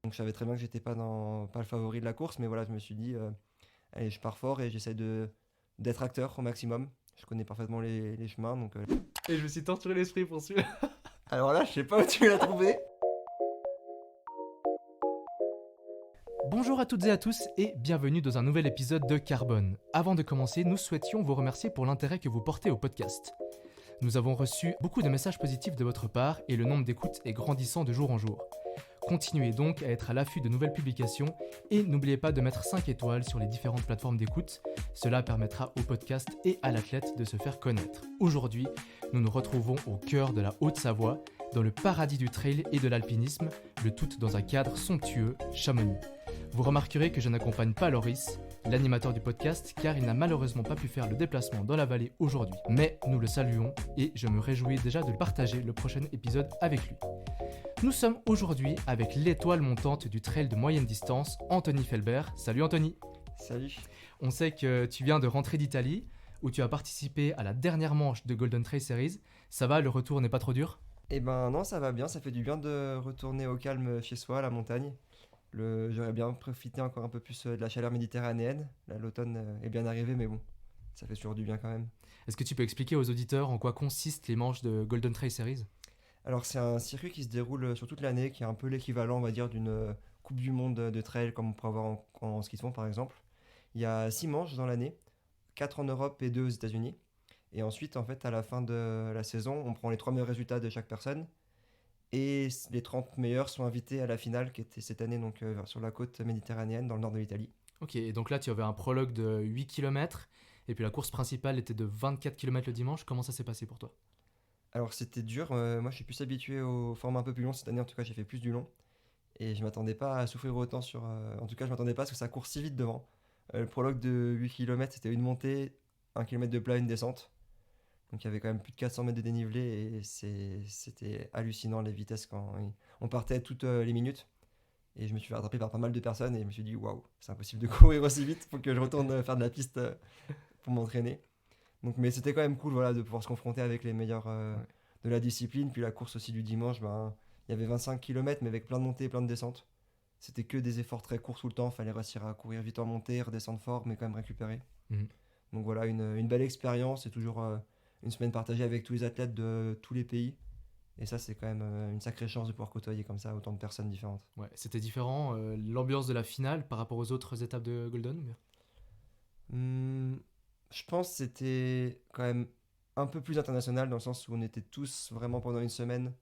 Donc je savais très bien que j'étais pas le favori de la course, mais voilà, je me suis dit, allez, je pars fort et j'essaie d'être acteur au maximum. Je connais parfaitement les chemins, donc. Et je me suis torturé l'esprit pour celui-là. Alors là, je sais pas où tu l'as trouvé. Bonjour à toutes et à tous et bienvenue dans un nouvel épisode de Carbone. Avant de commencer, nous souhaitions vous remercier pour l'intérêt que vous portez au podcast. Nous avons reçu beaucoup de messages positifs de votre part et le nombre d'écoutes est grandissant de jour en jour. Continuez donc à être à l'affût de nouvelles publications et n'oubliez pas de mettre 5 étoiles sur les différentes plateformes d'écoute. Cela permettra au podcast et à l'athlète de se faire connaître. Aujourd'hui, nous nous retrouvons au cœur de la Haute-Savoie, dans le paradis du trail et de l'alpinisme, le tout dans un cadre somptueux, Chamonix. Vous remarquerez que je n'accompagne pas Loris, l'animateur du podcast, car il n'a malheureusement pas pu faire le déplacement dans la vallée aujourd'hui. Mais nous le saluons et je me réjouis déjà de partager le prochain épisode avec lui. Nous sommes aujourd'hui avec l'étoile montante du trail de moyenne distance, Anthony Felbert. Salut Anthony. Salut. On sait que tu viens de rentrer d'Italie, où tu as participé à la dernière manche de Golden Trail Series. Ça va, le retour n'est pas trop dur ? Eh ben non, ça va bien, ça fait du bien de retourner au calme chez soi, à la montagne. J'aurais bien profité encore un peu plus de la chaleur méditerranéenne. Là, l'automne est bien arrivé, mais bon, ça fait toujours du bien quand même. Est-ce que tu peux expliquer aux auditeurs en quoi consistent les manches de Golden Trail Series ? Alors c'est un circuit qui se déroule sur toute l'année, qui est un peu l'équivalent, on va dire, d'une Coupe du Monde de trail, comme on pourrait avoir en ski de fond par exemple. Il y a 6 manches dans l'année, 4 en Europe et 2 aux États-Unis. Et ensuite, en fait, à la fin de la saison, on prend les 3 meilleurs résultats de chaque personne. Et les 30 meilleurs sont invités à la finale qui était cette année donc, sur la côte méditerranéenne, dans le nord de l'Italie. Ok, et donc là tu avais un prologue de 8 km, et puis la course principale était de 24 km le dimanche. Comment ça s'est passé pour toi ? Alors c'était dur, moi je suis plus habitué au format un peu plus long cette année, en tout cas j'ai fait plus du long. Et je m'attendais pas à souffrir autant en tout cas je m'attendais pas à ce que ça court si vite devant. Le prologue de 8 km c'était une montée, 1 km de plat, une descente. Donc il y avait quand même plus de 400 mètres de dénivelé et c'était hallucinant les vitesses on partait toutes les minutes. Et je me suis fait rattraper par pas mal de personnes et je me suis dit waouh, c'est impossible de courir aussi vite, faut que je retourne faire de la piste pour m'entraîner. Donc, mais c'était quand même cool voilà, de pouvoir se confronter avec les meilleurs Ouais. de la discipline. Puis la course aussi du dimanche, il y avait 25 km mais avec plein de montées et plein de descentes. C'était que des efforts très courts tout le temps, fallait réussir à courir vite en montée, redescendre fort mais quand même récupérer. Mhm. Donc voilà, une belle expérience et toujours une semaine partagée avec tous les athlètes de tous les pays. Et ça, c'est quand même une sacrée chance de pouvoir côtoyer comme ça autant de personnes différentes. Ouais, c'était différent, l'ambiance de la finale par rapport aux autres étapes de Golden ou bien ? Hmm, je pense que c'était quand même un peu plus international dans le sens où on était tous vraiment pendant une semaine.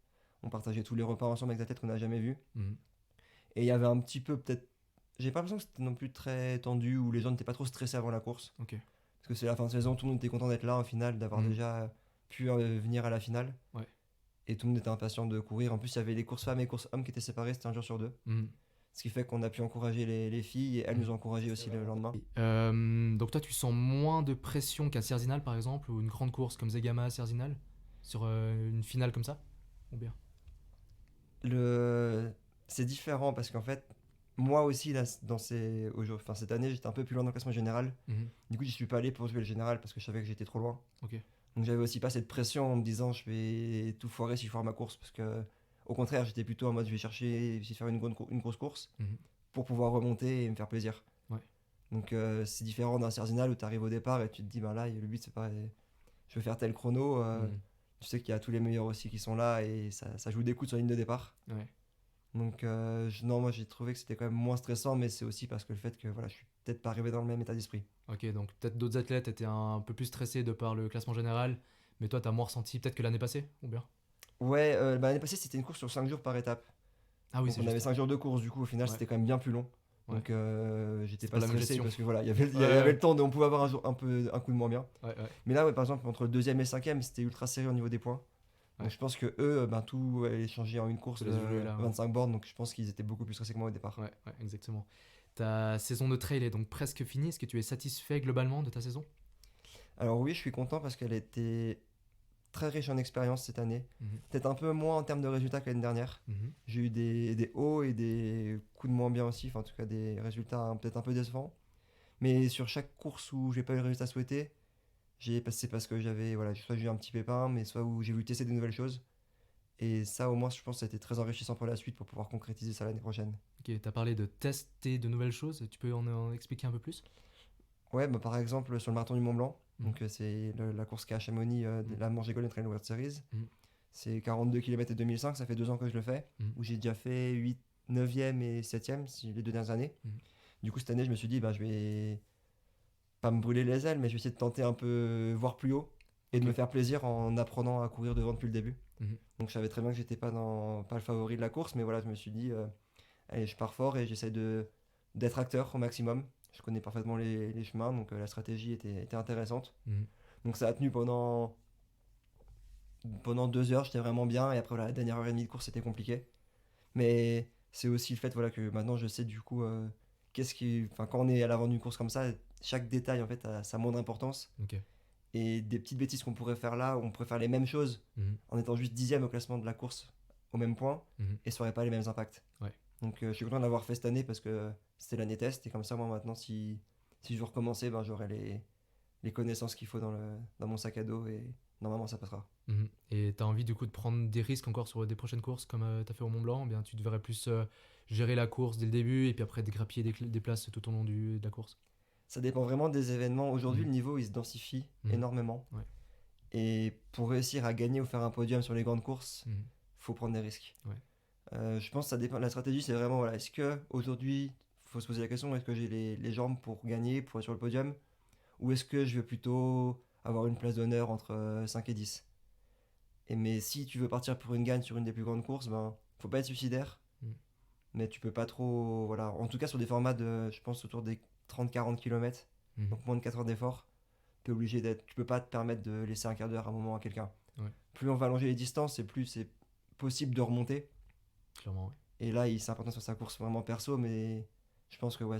On partageait tous les repas ensemble avec des athlètes qu'on n'a jamais vus. Mhm. Et il y avait un petit peu peut-être. J'ai pas l'impression que c'était non plus très tendu ou les gens n'étaient pas trop stressés avant la course. Ok. Parce que c'est la fin de saison, tout le monde était content d'être là en finale, d'avoir Mhm. déjà pu venir à la finale. Ouais. Et tout le monde était impatient de courir. En plus, il y avait les courses femmes et les courses hommes qui étaient séparées, c'était un jour sur deux. Mhm. Ce qui fait qu'on a pu encourager les filles et elles nous Mhm. ont encouragé aussi le lendemain. Donc toi tu sens moins de pression qu'à Cerzinal par exemple, ou une grande course comme Zegama à Cerzinal, sur une finale comme ça ? Ou bien ? Le... C'est différent parce qu'en fait, moi aussi, là, cette année, j'étais un peu plus loin dans le classement général. Mhm. Du coup, j'y suis pas allé pour jouer le général parce que je savais que j'étais trop loin. Ok. Donc, j'avais aussi pas cette pression en me disant je vais tout foirer si je foire ma course. Parce que, au contraire, j'étais plutôt en mode je vais chercher, essayer de faire une grosse course Mhm. pour pouvoir remonter et me faire plaisir. Ouais. Donc, c'est différent d'un Cerzinal où tu arrives au départ et tu te dis ben là, le but, c'est pas je veux faire tel chrono. Mhm. Tu sais qu'il y a tous les meilleurs aussi qui sont là et ça joue des coups sur la ligne de départ. Ouais. Donc, non, moi j'ai trouvé que c'était quand même moins stressant, mais c'est aussi parce que le fait que voilà, je suis peut-être pas arrivé dans le même état d'esprit. Ok, donc peut-être d'autres athlètes étaient un peu plus stressés de par le classement général, mais toi t'as moins ressenti peut-être que l'année passée, ou bien ? Ouais, l'année passée c'était une course sur 5 jours par étape. Ah oui, Donc c'est on avait juste. 5 jours de course, du coup au final Ouais, c'était quand même bien plus long. ouais. Donc j'étais C'est pas pas la même stressé gestion. parce que voilà, il y Ouais, avait ouais, le temps, on pouvait avoir un coup de moins bien. ouais, ouais, Mais là, ouais, par exemple, entre le deuxième et le cinquième, c'était ultra serré au niveau des points. Donc ouais. je pense que eux, tout allait changer en une Tout course laisse jouer de là, ouais. 25 bornes, donc je pense qu'ils étaient beaucoup plus stressés que moi au départ. Ouais, ouais, exactement. Ta saison de trail est donc presque finie. Est-ce que tu es satisfait globalement de ta saison ? Alors oui, je suis content parce qu'elle était très riche en expérience cette année. Mhm. Peut-être un peu moins en termes de résultats que l'année dernière. Mhm. J'ai eu des hauts et des coups de moins bien aussi, enfin, en tout cas des résultats peut-être un peu décevants. Mais sur chaque course où j'ai pas eu le résultat souhaité, j'ai passé parce que j'avais, voilà, soit j'ai eu un petit pépin, mais soit où j'ai voulu tester des nouvelles choses. Et ça, au moins, je pense que ça a été très enrichissant pour la suite pour pouvoir concrétiser ça l'année prochaine. Ok, t'as parlé de tester de nouvelles choses, tu peux en expliquer un peu plus? Ouais, bah, par exemple, sur le marathon du Mont Blanc, Mhm. donc c'est la course qui est à Chamonix, de Mhm. la Manche Golden Trail World Series. Mhm. C'est 42 km et 2005, ça fait 2 ans que je le fais, Mhm. où j'ai déjà fait 8, 9e et 7e les 2 dernières années. Mhm. Du coup, cette année, je me suis dit, bah, je vais pas me brûler les ailes, mais je vais essayer de tenter un peu voir plus haut et de Ok. me faire plaisir en apprenant à courir devant depuis le début. Mhm. Donc je savais très bien que j'étais pas le favori de la course, mais voilà, je me suis dit, allez, je pars fort et j'essaie d'être acteur au maximum. Je connais parfaitement les chemins, donc la stratégie était intéressante. Mhm. Donc ça a tenu pendant 2 heures, j'étais vraiment bien, et après voilà, la dernière heure et demie de course, c'était compliqué. Mais c'est aussi le fait voilà, que maintenant je sais du coup, enfin, quand on est à l'avant d'une course comme ça, chaque détail en fait a sa moindre importance. Ok. Et des petites bêtises qu'on pourrait faire là, on pourrait faire les mêmes choses Mhm. en étant juste 10e au classement de la course au même point, Mhm. et ça n'aurait pas les mêmes impacts. Ouais. Donc je suis content de l'avoir fait cette année parce que c'était l'année test, et comme ça, moi maintenant, si je veux recommencer, ben, j'aurai les connaissances qu'il faut dans mon sac à dos, et normalement ça passera. Mhm. Et t'as envie du coup de prendre des risques encore sur des prochaines courses comme t'as fait au Mont Blanc, ou bien tu devrais plus gérer la course dès le début et puis après dégrappiller des places tout au long de la course? Ça dépend vraiment des événements. Aujourd'hui, Mhm. le niveau il se densifie Mhm. énormément. Ouais. Et pour réussir à gagner ou faire un podium sur les grandes courses, Mhm. faut prendre des risques. Ouais. Je pense que ça dépend. La stratégie, c'est vraiment voilà, est-ce que aujourd'hui, faut se poser la question, est-ce que j'ai les jambes pour gagner, pour être sur le podium, ou est-ce que je veux plutôt avoir une place d'honneur entre 5 et 10. Mais si tu veux partir pour une gagne sur une des plus grandes courses, ben faut pas être suicidaire, Mhm. mais tu peux pas trop, voilà, en tout cas sur des formats de, je pense, autour des 30-40 km, Mhm. donc moins de 4 heures d'effort, tu peux pas te permettre de laisser un quart d'heure à un moment à quelqu'un. Ouais. Plus on va allonger les distances, et plus c'est possible de remonter. Clairement, ouais. Et là, c'est important sur sa course vraiment perso, mais je pense que ouais,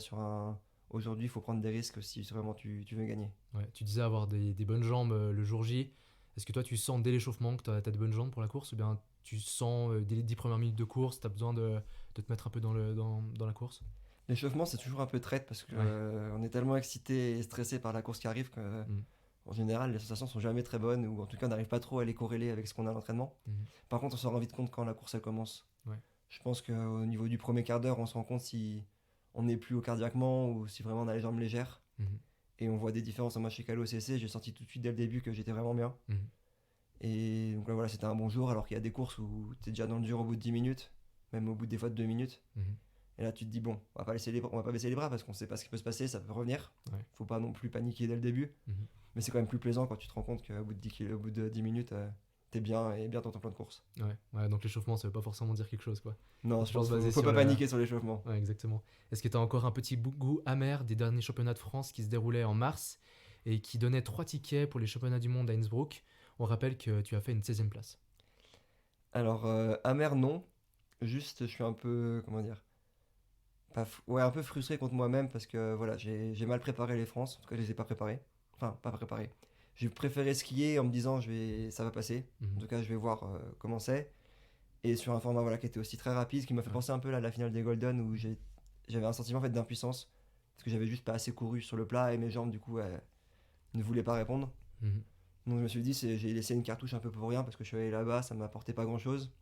aujourd'hui, il faut prendre des risques si vraiment tu veux gagner. Ouais. Tu disais avoir des bonnes jambes le jour J. Est-ce que toi tu sens dès l'échauffement que t'as de bonnes jambes pour la course, ou bien tu sens dès les 10 premières minutes de course, t'as besoin de te mettre un peu dans la course? L'échauffement, c'est toujours un peu traite parce que Ouais. on est tellement excité et stressé par la course qui arrive que, Mhm. en général, les sensations sont jamais très bonnes, ou en tout cas, on n'arrive pas trop à les corréler avec ce qu'on a à l'entraînement. Mhm. Par contre, on s'en rend vite compte quand la course elle commence. Ouais. Je pense qu'au niveau du premier quart d'heure, on se rend compte si on n'est plus haut cardiaquement ou si vraiment on a les jambes légères. Mhm. Et on voit des différences. Moi, chez Calo CC, j'ai senti tout de suite dès le début que j'étais vraiment bien. Mhm. Et donc là, voilà, c'était un bon jour, alors qu'il y a des courses où tu es déjà dans le dur au bout de 10 minutes, même au bout des fois de 2 minutes. Mhm. Et là, tu te dis, bon, on va pas baisser les bras parce qu'on sait pas ce qui peut se passer, ça peut revenir. Ouais. Faut pas non plus paniquer dès le début. Mhm. Mais c'est quand même plus plaisant quand tu te rends compte qu'au bout de 10 minutes, t'es bien et bien dans ton plan de course. Ouais. Ouais, donc l'échauffement ça veut pas forcément dire quelque chose quoi. Non, Faut je toujours pense se qu'il baser faut sur pas le. paniquer sur l'échauffement. Ouais, exactement. Est-ce que tu as encore un petit goût amer des derniers championnats de France qui se déroulaient en mars et qui donnaient 3 tickets pour les championnats du monde à Innsbruck? On rappelle que tu as fait une 16e place. Alors, amer, non. Juste, je suis un peu, comment dire, ouais, un peu frustré contre moi-même parce que voilà, j'ai mal préparé les France. En tout cas, je les ai pas préparés. Enfin, pas préparés. J'ai préféré skier en me disant, ça va passer. En Mhm. tout cas, je vais voir comment c'est. Et sur un format voilà, qui était aussi très rapide, qui m'a fait Ouais. penser un peu là, à la finale des Golden, où j'avais un sentiment en fait, d'impuissance. Parce que j'avais juste pas assez couru sur le plat, et mes jambes, du coup, ne voulaient pas répondre. Mhm. Donc je me suis dit, j'ai laissé une cartouche un peu pour rien, parce que je suis allé là-bas, ça m'apportait pas grand-chose.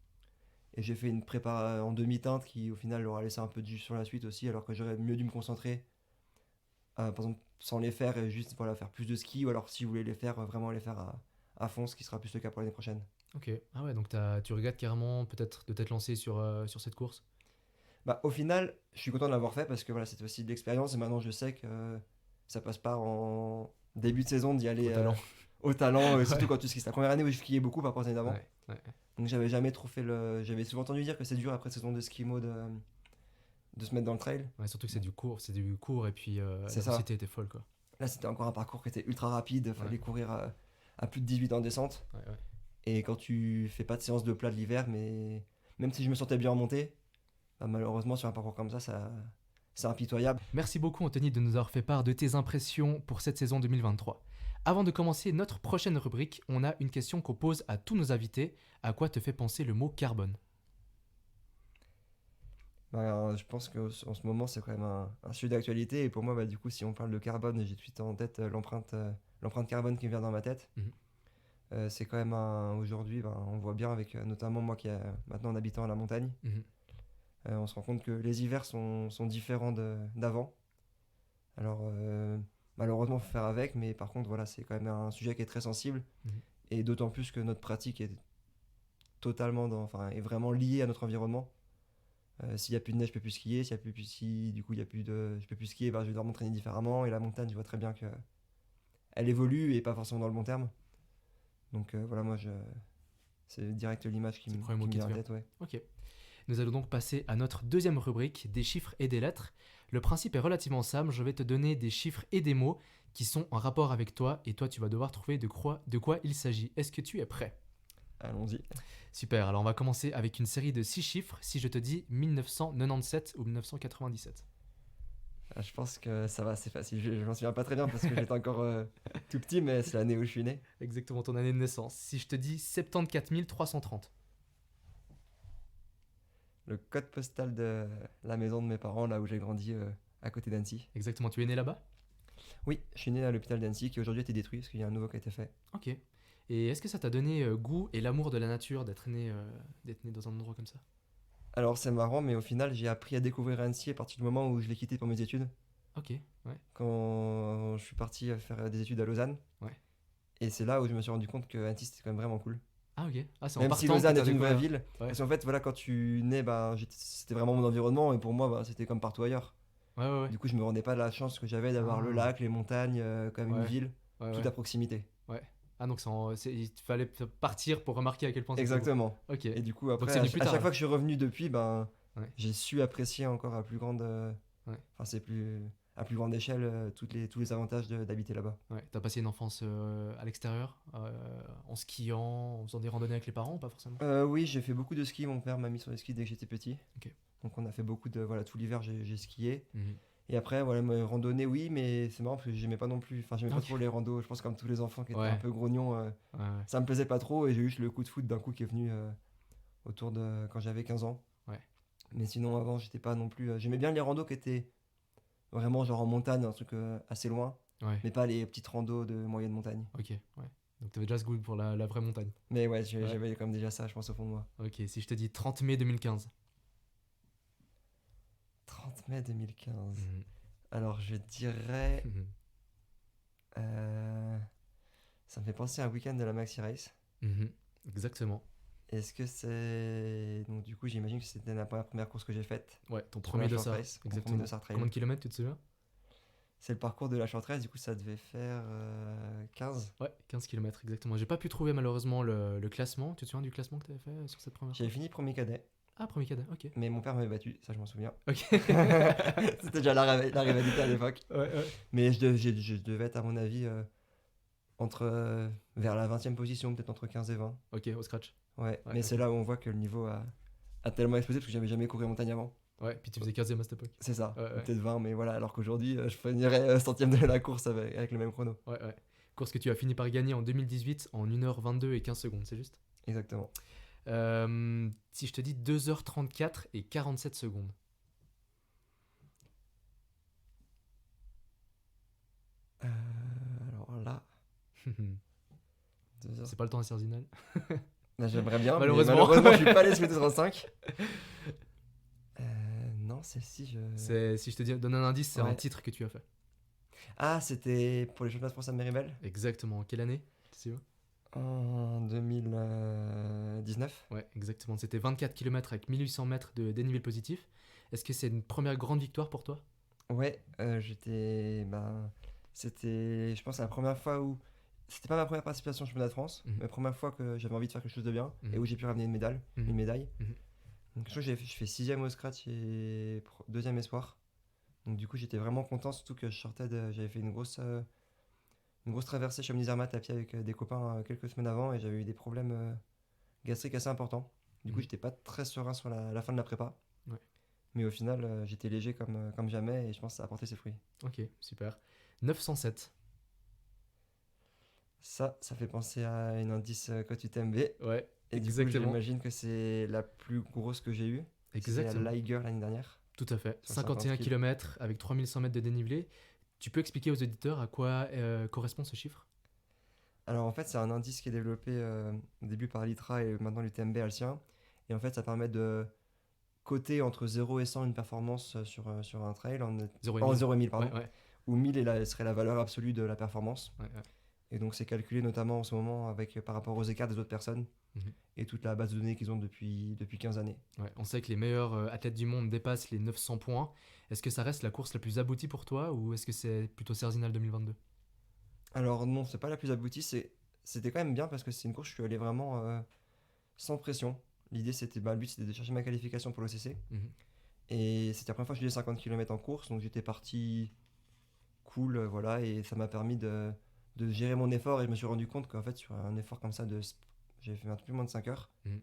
Et j'ai fait une prépa en demi-teinte qui, au final, leur a laissé un peu de jus sur la suite aussi, alors que j'aurais mieux dû me concentrer, par exemple, sans les faire, et juste voilà, faire plus de ski, ou alors si vous voulez les faire, vraiment les faire à fond, ce qui sera plus le cas pour l'année prochaine. Ok. Ah ouais, donc tu regrettes carrément peut-être de t'être lancé sur cette course? Bah, au final, je suis content de l'avoir fait parce que voilà, c'était aussi de l'expérience, et maintenant je sais que ça passe pas en début de saison d'y aller Au talent. au talent, surtout Ouais. quand tu skis. C'est la première année où je skiais beaucoup par rapport aux années d'avant. Ouais. Ouais. Donc j'avais jamais trop fait le. J'avais souvent entendu dire que c'est dur après saison de ski mode de se mettre dans le trail. Ouais, surtout que c'est du court et puis C'est ça. l'intensité était folle quoi. Là, c'était encore un parcours qui était ultra rapide, Ouais. fallait courir à plus de 18 en descente. Ouais, ouais. Et quand tu fais pas de séance de plat de l'hiver, mais même si je me sentais bien en montée, bah, malheureusement sur un parcours comme ça c'est impitoyable. Merci beaucoup Anthony de nous avoir fait part de tes impressions pour cette saison 2023. Avant de commencer notre prochaine rubrique, on a une question qu'on pose à tous nos invités. À quoi te fait penser le mot carbone? Bah, je pense qu'en ce moment, c'est quand même un sujet d'actualité. Et pour moi, bah, du coup, si on parle de carbone, j'ai tout de suite en tête l'empreinte carbone qui me vient dans ma tête. Mhm. C'est quand même aujourd'hui, on voit bien avec notamment moi qui maintenant en habitant à la montagne, Mhm. on se rend compte que les hivers sont différents d'avant. Alors malheureusement, il faut faire avec, mais par contre, voilà, c'est quand même un sujet qui est très sensible, Mhm. et d'autant plus que notre pratique est est vraiment liée à notre environnement. S'il n'y a plus de neige, je peux plus skier. S'il y a plus, si du coup il y a plus de, je peux plus skier, je vais devoir m'entraîner différemment. Et la montagne, je vois très bien que elle évolue et pas forcément dans le bon terme. Donc voilà, c'est direct l'image C'est le premier mot qui me qui vient te à la vient. tête, ouais. Ok. Nous allons donc passer à notre deuxième rubrique, des chiffres et des lettres. Le principe est relativement simple, je vais te donner des chiffres et des mots qui sont en rapport avec toi, et toi tu vas devoir trouver de quoi il s'agit. Est-ce que tu es prêt? Allons-y. Super, alors on va commencer avec une série de 6 chiffres si je te dis 1997 ou 1997. Je pense que ça va, c'est facile. Je m'en souviens pas très bien parce que j'étais encore tout petit, mais c'est l'année où je suis né. Exactement ton année de naissance. Si je te dis 74 330. Le code postal de la maison de mes parents, là où j'ai grandi, à côté d'Annecy. Exactement, tu es né là-bas? Oui, je suis né à l'hôpital d'Annecy qui aujourd'hui a été détruit parce qu'il y a un nouveau qui a été fait. Ok. Et est-ce que ça t'a donné goût et l'amour de la nature d'être né dans un endroit comme ça? Alors c'est marrant, mais au final, j'ai appris à découvrir Annecy à partir du moment où je l'ai quitté pour mes études. Ok, ouais, Quand je suis parti faire des études à Lausanne. ouais. Et c'est là où je me suis rendu compte que Annecy c'était quand même vraiment cool. Ah ok, ah c'est en Même si partant que Lausanne t'as est une vraie découvert. ville, Ouais, parce qu'en fait, voilà, quand tu nais, c'était vraiment mon environnement, et pour moi, c'était comme partout ailleurs. ouais, ouais, ouais. Du coup, je me rendais pas la chance que j'avais d'avoir le Ah, lac, les montagnes, quand même une ouais, ville, ouais, tout ouais, à proximité. ouais. Ah donc il fallait partir pour remarquer à quel point c'était beau. Exactement. Ok, Et du coup, donc après, c'est venu plus à tard chaque là. fois que je suis revenu depuis, Ouais, j'ai su apprécier encore à plus grande, ouais, à plus grande échelle, tous les avantages d'habiter là-bas. ouais. T'as passé une enfance à l'extérieur, en skiant, en faisant des randonnées avec les parents ou pas forcément? Oui, j'ai fait beaucoup de ski. Mon père m'a mis sur les skis dès que j'étais petit. Ok. Donc on a fait voilà, tout l'hiver j'ai skié. Mhm. Et après, voilà, mes randonnées, oui, mais c'est marrant parce que j'aimais pas non plus, j'aimais pas Ok. trop les randos. Je pense comme tous les enfants qui étaient un Ouais, peu grognons, ouais, ouais, ça me plaisait pas trop et j'ai eu juste le coup de foot d'un coup qui est venu autour de quand j'avais 15 ans. ouais, Mais sinon, avant, j'étais pas non plus. J'aimais bien les randos qui étaient vraiment genre en montagne, un truc assez loin, ouais. mais pas les petites randos de moyenne montagne. Ok, ouais. Donc t'avais déjà ce goût pour la vraie montagne. Mais ouais, Ouais. j'avais comme déjà ça, je pense, au fond de moi. Ok, si je te dis 30 mai 2015. 30 mai 2015. Mhm. Alors, je dirais. Mhm. euh, Ça me fait penser à un week-end de la Maxi Race. Mhm. Exactement. Est-ce que c'est. Donc, du coup, j'imagine que c'était la première course que j'ai faite Ouais, ton sur premier la de short ça. race, mon premier Exactement. de Sartre Trail. Combien de kilomètres, tu te souviens? C'est le parcours de la short race, du coup, ça devait faire 15. Ouais, 15 kilomètres, exactement. J'ai pas pu trouver malheureusement le classement. Tu te souviens du classement que tu avais fait sur cette première J'avais course? fini premier cadet, Ah, premier cadet, ok. mais mon père m'avait battu, ça je m'en souviens. Ok. C'était déjà la rivalité à l'époque. Ouais, ouais. Mais je devais être, à mon avis, vers la 20e position, peut-être entre 15 et 20. Ok, au scratch. Ouais, Ouais, mais ok. c'est là où on voit que le niveau a tellement explosé parce que j'avais jamais couru en montagne avant. Ouais, puis tu faisais 15e à cette époque. C'est ça, Ouais, ouais. peut-être 20, mais voilà, alors qu'aujourd'hui, je finirais centième de la course avec le même chrono. Ouais, ouais. Course que tu as fini par gagner en 2018 en 1h22 et 15 secondes, c'est juste? Exactement. Si je te dis 2h34 et 47 secondes. Alors là, 2 heures. C'est pas le temps intersidinal. Là, j'aimerais bien, Malheureusement. mais malheureusement, je suis pas allé sur les 235. Non, celle-ci, Si je te donne un indice, c'est un Ouais. titre que tu as fait. Ah, c'était pour les championnats de France à Méribel Exactement. Quelle année? Tu sais où? en 2019. Ouais, exactement. C'était 24 km avec 1800 mètres de dénivelé positif. Est-ce que c'est une première grande victoire pour toi? Ouais, c'était, je pense, la première fois où. C'était pas ma première participation au championnat de France, Mhm. mais la première fois que j'avais envie de faire quelque chose de bien et Mhm. où j'ai pu ramener une médaille. Mhm. Une médaille. Mhm. Donc, je crois que je fais 6ème au scratch et deuxième espoir. Donc, du coup, j'étais vraiment content, surtout que j'avais fait une grosse traversée Chamonix-Zermatt à pied avec des copains quelques semaines avant et j'avais eu des problèmes gastriques assez importants. Du coup, Mhm. j'étais pas très serein sur la fin de la prépa. Ouais. Mais au final, j'étais léger comme jamais et je pense que ça a apporté ses fruits. Ok, super. 907. Ça fait penser à une indice Cote UTMB. Ouais, Et du coup, exactement. j'imagine que c'est la plus grosse que j'ai eue. C'était Exactement. à l'Aiger l'année dernière. Tout à fait. Sur 51 50 km avec 3100 mètres de dénivelé. Tu peux expliquer aux auditeurs à quoi correspond ce chiffre? Alors en fait, c'est un indice qui est développé au début par l'ITRA et maintenant l'UTMB a le sien. Et en fait, ça permet de coter entre 0 et 100 une performance sur un trail Zéro et en 1000. 0 et 1000, Ouais, pardon, ouais, où 1000 serait la valeur absolue de la performance. ouais, ouais. Et donc c'est calculé notamment en ce moment par rapport aux écarts des autres personnes Mhm. et toute la base de données qu'ils ont depuis 15 années. Ouais, on sait que les meilleurs athlètes du monde dépassent les 900 points. Est-ce que ça reste la course la plus aboutie pour toi ou est-ce que c'est plutôt Cerzinal 2022? Alors non, c'est pas la plus aboutie, c'était quand même bien parce que c'est une course où je suis allé vraiment sans pression. L'idée c'était, le but c'était de chercher ma qualification pour l'OCC. Mhm. Et c'était la première fois que je faisais 50 km en course, donc j'étais parti cool, voilà, et ça m'a permis de gérer mon effort et je me suis rendu compte qu'en fait sur un effort comme ça, j'ai fait un peu plus moins de 5 heures, Mhm.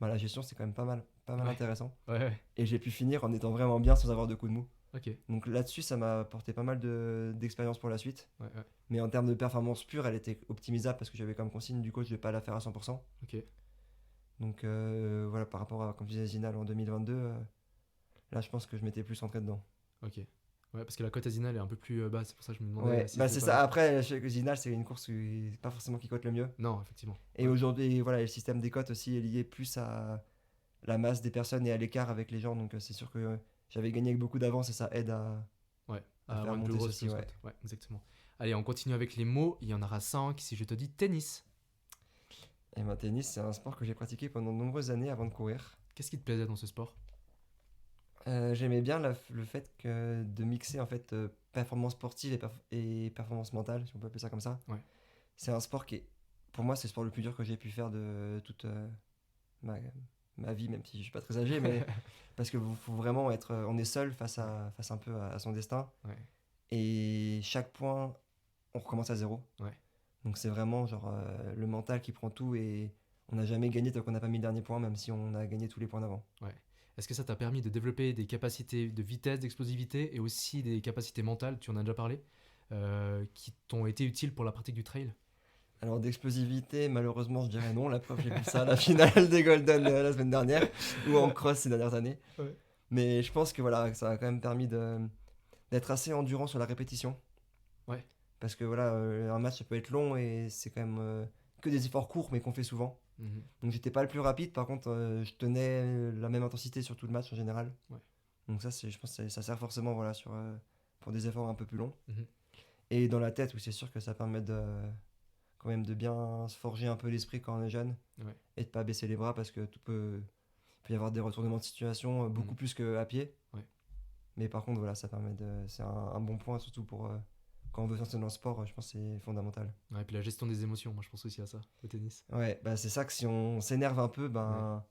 bah, la gestion c'est quand même pas mal Ouais, intéressant. ouais, ouais. Et j'ai pu finir en étant vraiment bien sans avoir de coups de mou. Ok. Donc là-dessus, ça m'a apporté pas mal d'expérience pour la suite. Ouais, ouais. Mais en termes de performance pure, elle était optimisable parce que j'avais comme consigne du coach de ne pas la faire à 100%. Ok. Donc voilà, par rapport à, comme je disais, Zinal en 2022, là je pense que je m'étais plus centré dedans. Ok. Ouais, parce que la cote à Zinal est un peu plus basse, c'est pour ça que je me demandais Ouais, si bah c'était c'est pas la ça. cote. Après, je sais que Zinal, c'est une course qui pas forcément qui cote le mieux. Non, effectivement. Et Ouais. aujourd'hui, voilà, le système des cotes aussi est lié plus à la masse des personnes et à l'écart avec les gens. Donc c'est sûr que j'avais gagné avec beaucoup d'avance et ça aide Ouais, à à faire avoir une plus monter grosse ceci. Ouais. cote. Ouais, exactement. Allez, on continue avec les mots. Il y en aura 5 si je te dis tennis. Et ben, tennis, c'est un sport que j'ai pratiqué pendant de nombreuses années avant de courir. Qu'est-ce qui te plaisait dans ce sport? J'aimais bien le fait de mixer en fait performance sportive et performance mentale, si on peut appeler ça comme ça. Ouais. C'est un sport pour moi, c'est le sport le plus dur que j'ai pu faire de toute ma, ma vie, même si je suis pas très âgé, mais parce que faut vraiment être, on est seul face un peu à son destin, Ouais, et chaque point, on recommence à zéro. ouais. Donc c'est vraiment genre le mental qui prend tout et on n'a jamais gagné tant qu'on n'a pas mis le dernier point, même si on a gagné tous les points d'avant. Ouais. Est-ce que ça t'a permis de développer des capacités de vitesse, d'explosivité et aussi des capacités mentales, tu en as déjà parlé, qui t'ont été utiles pour la pratique du trail? Alors d'explosivité, malheureusement, je dirais non. La preuve, j'ai vu ça à la finale des Golden la semaine dernière ou en cross ces dernières années. Ouais. Mais je pense que voilà, ça a quand même permis d'être assez endurant sur la répétition. Ouais. Parce que voilà, un match ça peut être long et c'est quand même que des efforts courts mais qu'on fait souvent. Mhm. Donc j'étais pas le plus rapide, par contre je tenais la même intensité sur tout le match en général. Ouais. Donc ça, je pense que ça sert forcément voilà, pour des efforts un peu plus longs. Mhm. Et dans la tête, où c'est sûr que ça permet quand même de bien se forger un peu l'esprit quand on est jeune Ouais. et de pas baisser les bras parce que peut y avoir des retournements de situation beaucoup Mhm. plus qu'à pied. Ouais. Mais par contre, voilà, c'est un bon point, surtout pour quand on veut sortir dans le sport, je pense que c'est fondamental. Ouais, et puis la gestion des émotions, moi je pense aussi à ça, au tennis. Ouais, bah c'est ça que si on s'énerve un peu, ben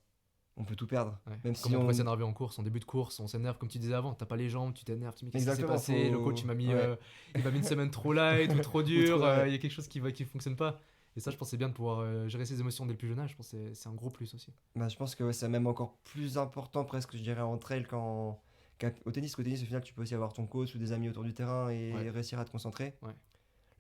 on peut tout perdre. Ouais. Même Comme si on pourrait on. s'énerver en course, en début de course, on s'énerve comme tu disais avant, t'as pas les jambes, tu t'énerves, tu me dis qu'est-ce qui s'est Exactement, passé, le coach Ouais. il m'a mis une semaine trop light ou trop dur, ouais. il y a quelque chose qui fonctionne pas. Et ça, je pense que c'est bien de pouvoir gérer ses émotions dès le plus jeune âge, je pense que c'est un gros plus aussi. Bah, je pense que ouais, c'est même encore plus important presque, je dirais, en trail qu'au tennis. Qu'au tennis, au final, tu peux aussi avoir ton coach ou des amis autour du terrain et Ouais. réussir à te concentrer. Ouais.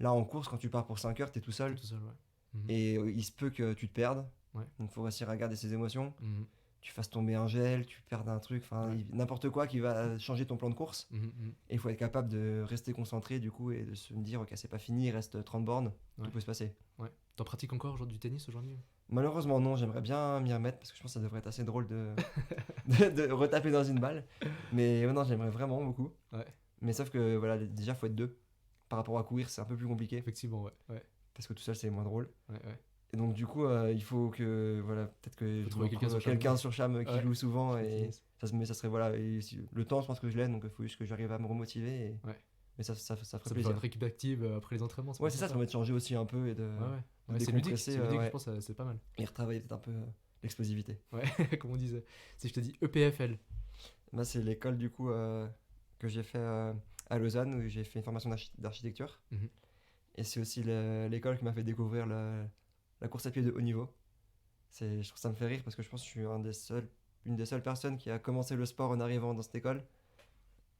Là, en course, quand tu pars pour 5 heures, t'es tout T'es seul. tout seul, ouais. Mhm. Et il se peut que tu te perdes. Ouais. Donc, il faut réussir à garder ses émotions. Mhm. Tu fasses tomber un gel, tu perds un truc, enfin, Ouais. n'importe quoi qui va changer ton plan de course. Mhm, mhm. Et il faut être capable de rester concentré, du coup, et de se dire, ok, c'est pas fini, il reste 30 bornes, Ouais. tout peut se passer. Ouais. T'en pratiques encore aujourd'hui du tennis aujourd'hui? Malheureusement, non, j'aimerais bien m'y remettre parce que je pense que ça devrait être assez drôle de retaper dans une balle. Mais non, j'aimerais vraiment beaucoup. Ouais. Mais sauf que, voilà, déjà, faut être deux. Par rapport à courir, c'est un peu plus compliqué Effectivement, ouais. Ouais. parce que tout seul, c'est moins drôle. Ouais, ouais. Et donc, du coup, il faut que, voilà, peut-être que Faut je trouver me quelqu'un retrouve sur Cham. quelqu'un sur Cham qui Ouais. joue souvent. Sur le Et tennis. mais ça serait, voilà, le temps, je pense que je l'ai, donc il faut juste que j'arrive à me remotiver. Ouais. Mais ça ferait Ça peut faire plaisir. une récup active après les entraînements. Ouais, c'est ça, ça permet de changer aussi un peu et de, Ouais, ouais. de Ouais, c'est ludique, décompresser, c'est ludique, ouais, je pense que c'est pas mal. et retravailler peut-être un peu l'explosivité. Ouais, comme on disait. Si je te dis EPFL. Moi, c'est l'école du coup que j'ai fait à Lausanne où j'ai fait une formation d'architecture. Mhm. Et c'est aussi l'école qui m'a fait découvrir la course à pied de haut niveau. Je trouve que ça me fait rire parce que je pense que je suis une des seules personnes qui a commencé le sport en arrivant dans cette école,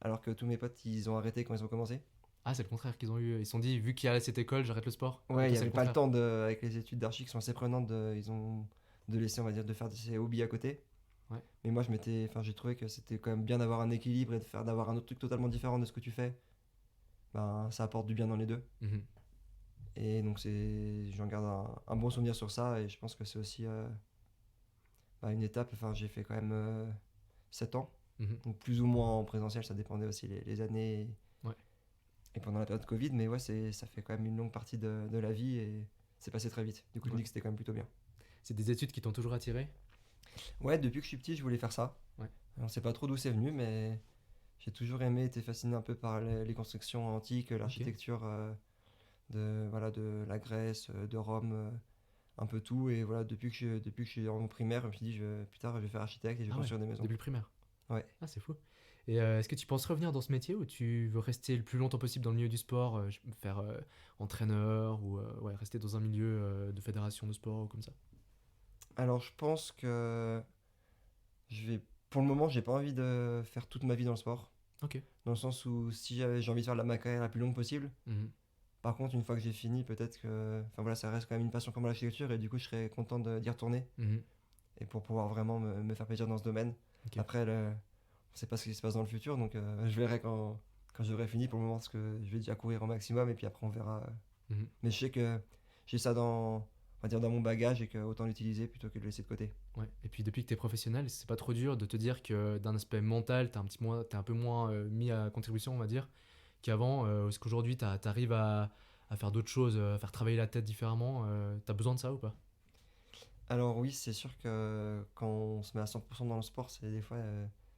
alors que tous mes potes ils ont arrêté quand ils ont commencé. Ah, c'est le contraire qu'ils ont eu. Ils se sont dit, vu qu'il y a cette école, j'arrête le sport. Et Ouais, toi, il n'y c'est avait le pas le contraire. temps avec les études d'archi qui sont assez prenantes, ils ont de laisser, on va dire, de faire ses hobbies à côté. Ouais. Mais moi, j'ai trouvé que c'était quand même bien d'avoir un équilibre et d'avoir un autre truc totalement différent de ce que tu fais. Ben, ça apporte du bien dans les deux. Mhm. Et donc j'en garde un bon souvenir sur ça et je pense que c'est aussi une étape. Enfin, j'ai fait quand même 7 ans, Mhm. donc plus ou moins en présentiel, ça dépendait aussi les années Ouais. et pendant la période Covid, mais ouais, ça fait quand même une longue partie de la vie et c'est passé très vite. Du coup, je me Ouais. dis que c'était quand même plutôt bien. C'est des études qui t'ont toujours attiré? Ouais, depuis que je suis petit, je voulais faire ça. Ouais. On sait pas trop d'où c'est venu, mais j'ai toujours aimé, été fasciné un peu par les constructions antiques, Ok. l'architecture de la Grèce, de Rome, un peu tout. Et voilà, depuis que je suis en primaire, je me suis dit, plus tard, je vais faire architecte et je vais Ah ouais, construire des maisons. depuis le primaire. Ouais. Ah, c'est fou. Et est-ce que tu penses revenir dans ce métier ou tu veux rester le plus longtemps possible dans le milieu du sport, faire entraîneur ou ouais, rester dans un milieu de fédération de sport ou comme ça? Alors, je pense que je vais, pour le moment, j'ai pas envie de faire toute ma vie dans le sport. Ok. Dans le sens où si j'ai envie de faire ma carrière la plus longue possible. Mhm. Par contre, une fois que j'ai fini, peut-être que. Enfin voilà, ça reste quand même une passion pour moi l'architecture et du coup, je serais content d'y retourner Mhm. et pour pouvoir vraiment me faire plaisir dans ce domaine. Ok. Après, on sait pas ce qui se passe dans le futur, donc je verrai quand j'aurai fini. Pour le moment, parce que je vais déjà courir au maximum et puis après, on verra. Mhm. Mais je sais que j'ai ça on va dire dans mon bagage et que autant l'utiliser plutôt que de le laisser de côté. Ouais. Et puis depuis que t'es professionnel, c'est pas trop dur de te dire que d'un aspect mental, t'es un peu moins mis à contribution, on va dire, qu'avant. Est-ce qu'aujourd'hui t'arrives à faire d'autres choses, à faire travailler la tête différemment? T'as besoin de ça ou pas? Alors oui, c'est sûr que quand on se met à 100% dans le sport, c'est des fois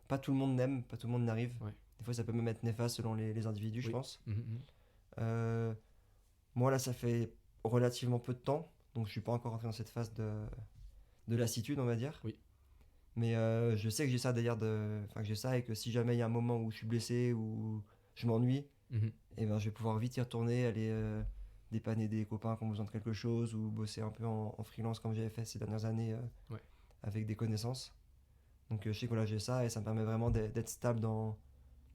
pas tout le monde n'aime, pas tout le monde n'arrive. Ouais. Des fois, ça peut même être néfaste selon les individus, je Oui. pense. Mhm, mhm. Euh, Moi, là, ça fait relativement peu de temps, donc je suis pas encore entré dans cette phase de lassitude, on va dire. Oui. Mais je sais que j'ai ça d'ailleurs enfin, que j'ai ça et que si jamais il y a un moment où je suis blessé ou je m'ennuie, Mhm. et ben, je vais pouvoir vite y retourner, aller dépanner des copains qui ont besoin de quelque chose ou bosser un peu en freelance comme j'avais fait ces dernières années Ouais. avec des connaissances. Donc je sais que voilà, j'ai ça et ça me permet vraiment d'être stable dans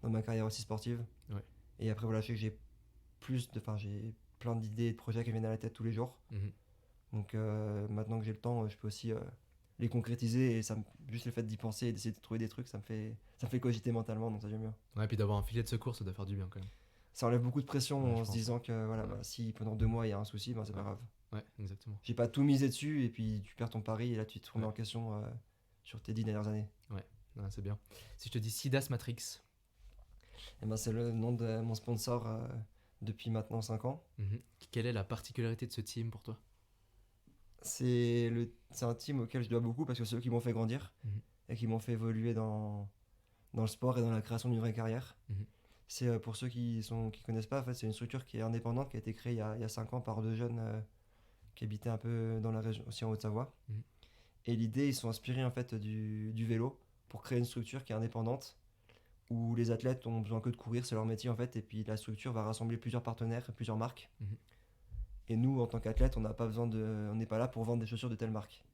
ma carrière aussi sportive. Ouais. Et après, voilà, je sais que enfin, j'ai plein d'idées et de projets qui me viennent à la tête tous les jours. Mhm. Donc maintenant que j'ai le temps, je peux aussi les concrétiser et juste le fait d'y penser et d'essayer de trouver des trucs, ça me fait cogiter mentalement, donc ça j'aime bien. Ouais, puis d'avoir un filet de secours, ça doit faire du bien quand même. Ça enlève beaucoup de pression Ouais, je en se pense, ouais. disant que voilà, Ouais. si pendant 2 mois il y a un souci, ben, c'est pas Ouais. grave. Ouais, exactement. J'ai pas tout misé dessus et puis tu perds ton pari et là tu te remets Ouais. en question sur tes 10 dernières années. Ouais. Ouais, c'est bien. Si je te dis Sidas Matrix, Et ben, c'est le nom de mon sponsor depuis maintenant 5 ans. mhm, quelle est la particularité de ce team pour toi? C'est un team auquel je dois beaucoup parce que c'est eux qui m'ont fait grandir Mhm. et qui m'ont fait évoluer dans le sport et dans la création d'une vraie carrière. Mhm. C'est pour ceux qui connaissent pas, en fait, c'est une structure qui est indépendante, qui a été créée il y a 5 ans par deux jeunes qui habitaient un peu dans la région, aussi en Haute-Savoie. Mhm. Et l'idée, ils sont inspirés en fait du vélo pour créer une structure qui est indépendante où les athlètes ont besoin que de courir, c'est leur métier en fait, et puis la structure va rassembler plusieurs partenaires, plusieurs marques. Mhm. Et nous, en tant qu'athlètes, on n'est pas là pour vendre des chaussures de telle marque.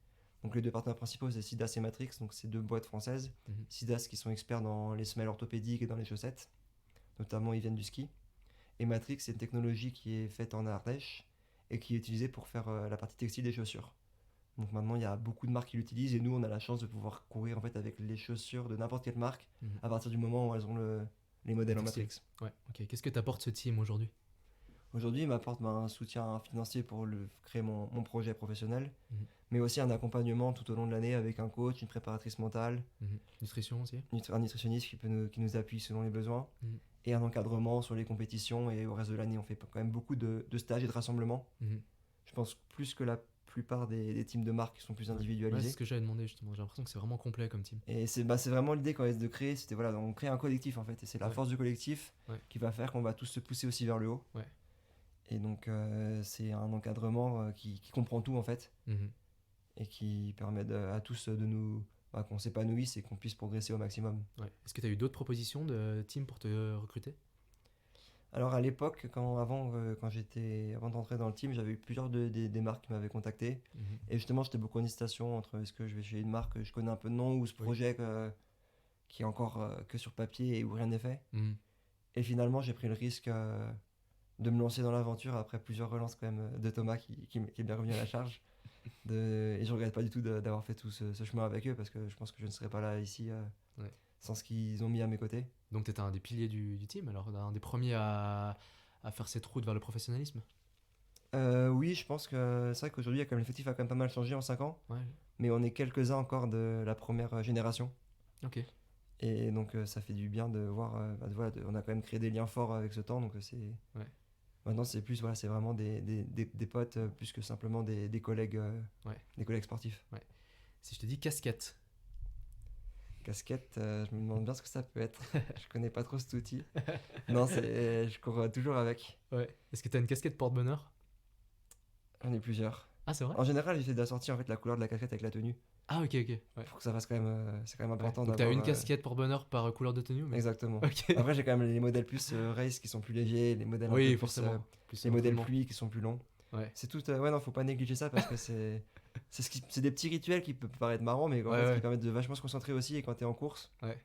Donc les deux partenaires principaux, c'est Sidas et Matrix, donc c'est deux boîtes françaises. Mhm. Sidas qui sont experts dans les semelles orthopédiques et dans les chaussettes, notamment ils viennent du ski. Et Matrix, c'est une technologie qui est faite en Ardèche et qui est utilisée pour faire la partie textile des chaussures. Donc maintenant, il y a beaucoup de marques qui l'utilisent et nous, on a la chance de pouvoir courir en fait avec les chaussures de n'importe quelle marque Mhm. à partir du moment où elles ont les modèles en Textile. Matrix. Ouais, ok. Qu'est-ce que t'apporte ce team aujourd'hui? Aujourd'hui, il m'apporte un soutien financier pour créer mon projet professionnel, Mhm. mais aussi un accompagnement tout au long de l'année avec un coach, une préparatrice mentale, Mhm. Nutrition aussi? un nutritionniste qui nous appuie selon les besoins, Mhm. et un encadrement sur les compétitions. Et au reste de l'année, on fait quand même beaucoup de stages et de rassemblements. Mhm. Je pense plus que la plupart des teams de marque qui sont plus Ouais, c'est individualisés. ce que j'avais demandé justement. J'ai l'impression que c'est vraiment complet comme team. Et c'est vraiment l'idée quand même de créer, c'était voilà, on crée un collectif en fait, et c'est la Ouais. force du collectif Ouais. qui va faire qu'on va tous se pousser aussi vers le haut. Ouais. Et donc c'est un encadrement qui comprend tout en fait, Mhm. et qui permet à tous qu'on s'épanouisse et qu'on puisse progresser au maximum. Ouais. Est-ce que tu as eu d'autres propositions de team pour te recruter? Alors à l'époque, avant d'entrer dans le team, j'avais eu plusieurs des marques qui m'avaient contacté. Mhm. Et justement, j'étais beaucoup en hésitation entre est-ce que je vais chez une marque que je connais un peu de nom ou ce Oui. projet qui est encore que sur papier et où rien n'est fait. Mhm. Et finalement, j'ai pris le risque de me lancer dans l'aventure après plusieurs relances quand même de Thomas qui est bien revenu à la charge. Et je regrette pas du tout d'avoir fait tout ce chemin avec eux parce que je pense que je ne serais pas là ici Ouais. sans ce qu'ils ont mis à mes côtés. Donc tu étais un des piliers du team, alors un des premiers à faire cette route vers le professionnalisme? Oui, je pense que c'est vrai qu'aujourd'hui, l'effectif a quand même pas mal changé en 5 ans, Ouais, mais on est quelques-uns encore de la première génération. ok. Et donc, ça fait du bien de voir. Voilà, on a quand même créé des liens forts avec ce temps, donc Ouais, maintenant c'est plus, voilà, c'est vraiment des potes plus que simplement ouais, des collègues sportifs. ouais. Si je te dis casquette. Casquette, je me demande bien ce que ça peut être. Je connais pas trop cet outil. Non, je cours toujours avec. Ouais. Est-ce que t'as une casquette porte-bonheur? J'en ai plusieurs. Ah, c'est vrai? En général, j'essaie d'assortir en fait la couleur de la casquette avec la tenue. Ah, ok, ok. Ouais. Pour que ça fasse quand même, c'est quand même Ouais. important Donc t'as d'avoir. une casquette porte-bonheur par couleur de tenue, mais. Exactement. Ok. Après, j'ai quand même les modèles plus race qui sont plus légers, les modèles un peu Oui, plus, forcément. Plus les modèles entraînement. pluie qui sont plus longs. Ouais. C'est tout. Ouais, non, faut pas négliger ça parce que c'est des petits rituels qui peuvent paraître marrants, mais en Ouais, fait, qui ouais. permettent de vachement se concentrer aussi. Et quand t'es en course, Ouais.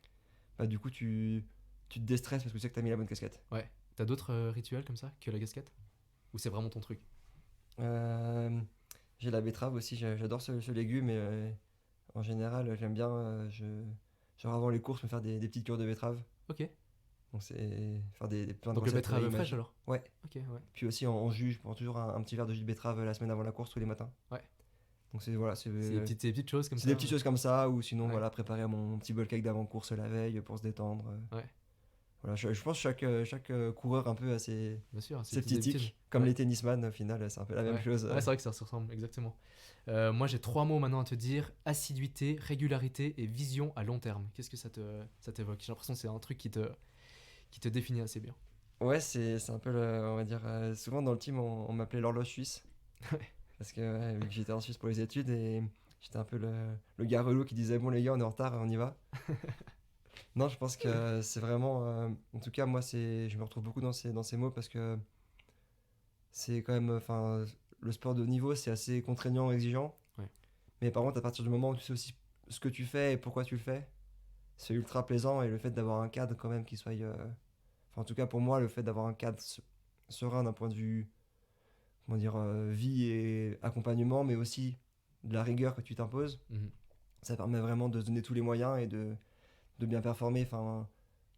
bah, du coup, tu te déstresses parce que tu sais que t'as mis la bonne casquette. Ouais. T'as d'autres rituels comme ça que la casquette? Ou c'est vraiment ton truc? Euh, j'ai la betterave aussi, j'adore ce légume et en général, j'aime bien, genre avant les courses, me faire des petites cures de betterave. Ok. Donc, c'est faire plein de Donc le recettes betterave fraîche imagées. alors? Ouais. Ok, ouais. Puis aussi en jus, je prends toujours un petit verre de jus de betterave la semaine avant la course tous les matins. Ouais. Donc c'est voilà, C'est des petites choses comme c'est ça. des petites choses comme ça, ou sinon Ouais. voilà, préparer mon petit bol cake d'avant-course la veille pour se détendre. Ouais. Voilà, je pense que chaque coureur un peu a Bien sûr, c'est ses des petits petites habitudes. tics, comme Ouais. les tennisman au final, c'est un peu la même Ouais. chose. Ouais, c'est vrai que ça se ressemble, exactement. Moi, j'ai 3 mots maintenant à te dire: assiduité, régularité et vision à long terme. Qu'est-ce que ça t'évoque? J'ai l'impression que c'est un truc qui te définit assez bien. Ouais, c'est un peu, on va dire, souvent dans le team, on m'appelait l'horloge suisse. Parce que vu que j'étais en Suisse pour les études, et j'étais un peu le gars relou qui disait, bon les gars, on est en retard, on y va. Non, je pense que c'est vraiment, en tout cas, moi, je me retrouve beaucoup dans ces mots parce que c'est quand même, enfin, le sport de haut niveau, c'est assez contraignant, exigeant. Ouais. Mais par contre, à partir du moment où tu sais aussi ce que tu fais et pourquoi tu le fais, c'est ultra plaisant. Et le fait d'avoir un cadre quand même qui soit, enfin, en tout cas pour moi, le fait d'avoir un cadre serein d'un point de vue, comment dire, vie et accompagnement, mais aussi de la rigueur que tu t'imposes, Mhm. ça permet vraiment de se donner tous les moyens et de bien performer. Enfin,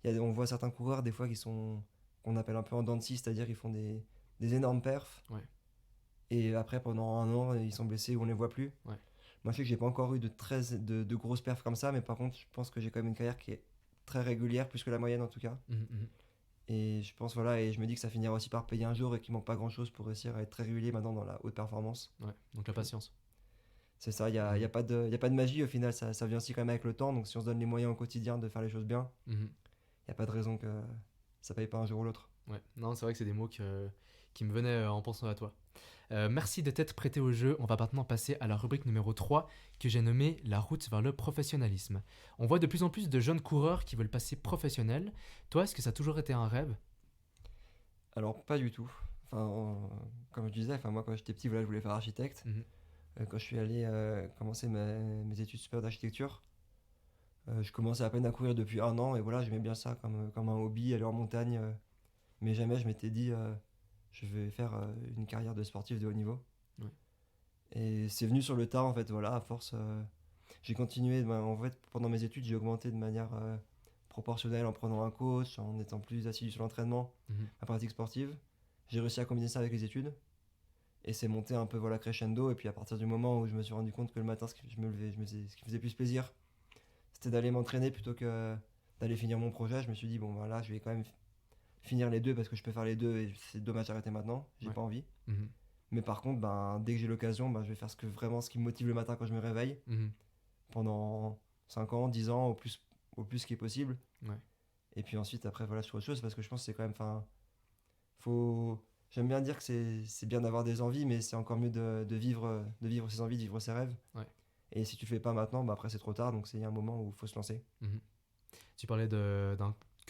on voit certains coureurs des fois qu'on appelle un peu en dents de scie, c'est-à-dire ils font des énormes perfs Ouais. et après pendant un an ils sont blessés ou on les voit plus. Ouais. Moi je sais que j'ai pas encore eu de grosses perfs comme ça, mais par contre je pense que j'ai quand même une carrière qui est très régulière, plus que la moyenne en tout cas. Mhm, mhm. Et je pense voilà, et je me dis que ça finira aussi par payer un jour et qu'il manque pas grand chose pour réussir à être très régulier maintenant dans la haute performance. Ouais. Donc la patience. C'est ça, y a pas de magie au final, ça vient aussi quand même avec le temps, donc si on se donne les moyens au quotidien de faire les choses bien, Mhm. y a pas de raison que ça paye pas un jour ou l'autre. Ouais. Non, c'est vrai que c'est des mots qui me venaient en pensant à toi. Merci de t'être prêté au jeu. On va maintenant passer à la rubrique numéro 3 que j'ai nommée la route vers le professionnalisme. On voit de plus en plus de jeunes coureurs qui veulent passer professionnels. Toi, est-ce que ça a toujours été un rêve? Alors pas du tout. Enfin, comme je disais, enfin, moi quand j'étais petit, voilà, je voulais faire architecte. Mhm. Quand je suis allé commencer mes études supérieures d'architecture, je commençais à peine à courir depuis un an et voilà, j'aimais bien ça comme un hobby, aller en montagne. Mais jamais je m'étais dit, je vais faire une carrière de sportif de haut niveau. Ouais. Et c'est venu sur le tard en fait, voilà, à force. J'ai continué, en fait, pendant mes études, j'ai augmenté de manière proportionnelle en prenant un coach, en étant plus assidu sur l'entraînement, Mhm. la pratique sportive. J'ai réussi à combiner ça avec les études. Et c'est monté un peu voilà, crescendo. Et puis à partir du moment où je me suis rendu compte que le matin, je me levais, ce qui faisait plus plaisir, c'était d'aller m'entraîner plutôt que d'aller finir mon projet. Je me suis dit, bon voilà, je vais quand même finir les deux parce que je peux faire les deux et c'est dommage d'arrêter maintenant. J'ai Ouais. pas envie. Mhm. Mais par contre, ben, dès que j'ai l'occasion, ben, je vais faire vraiment ce qui me motive le matin quand je me réveille Mhm. pendant 5 ans, 10 ans, au plus ce qui est possible. Ouais. Et puis ensuite, après, voilà, sur autre chose parce que je pense que c'est quand même. Enfin, faut. J'aime bien dire que c'est bien d'avoir des envies, mais c'est encore mieux de vivre ses envies, de vivre ses rêves. Ouais. Et si tu le fais pas maintenant, bah après c'est trop tard, donc c'est un moment où il faut se lancer. Mhm. Tu parlais que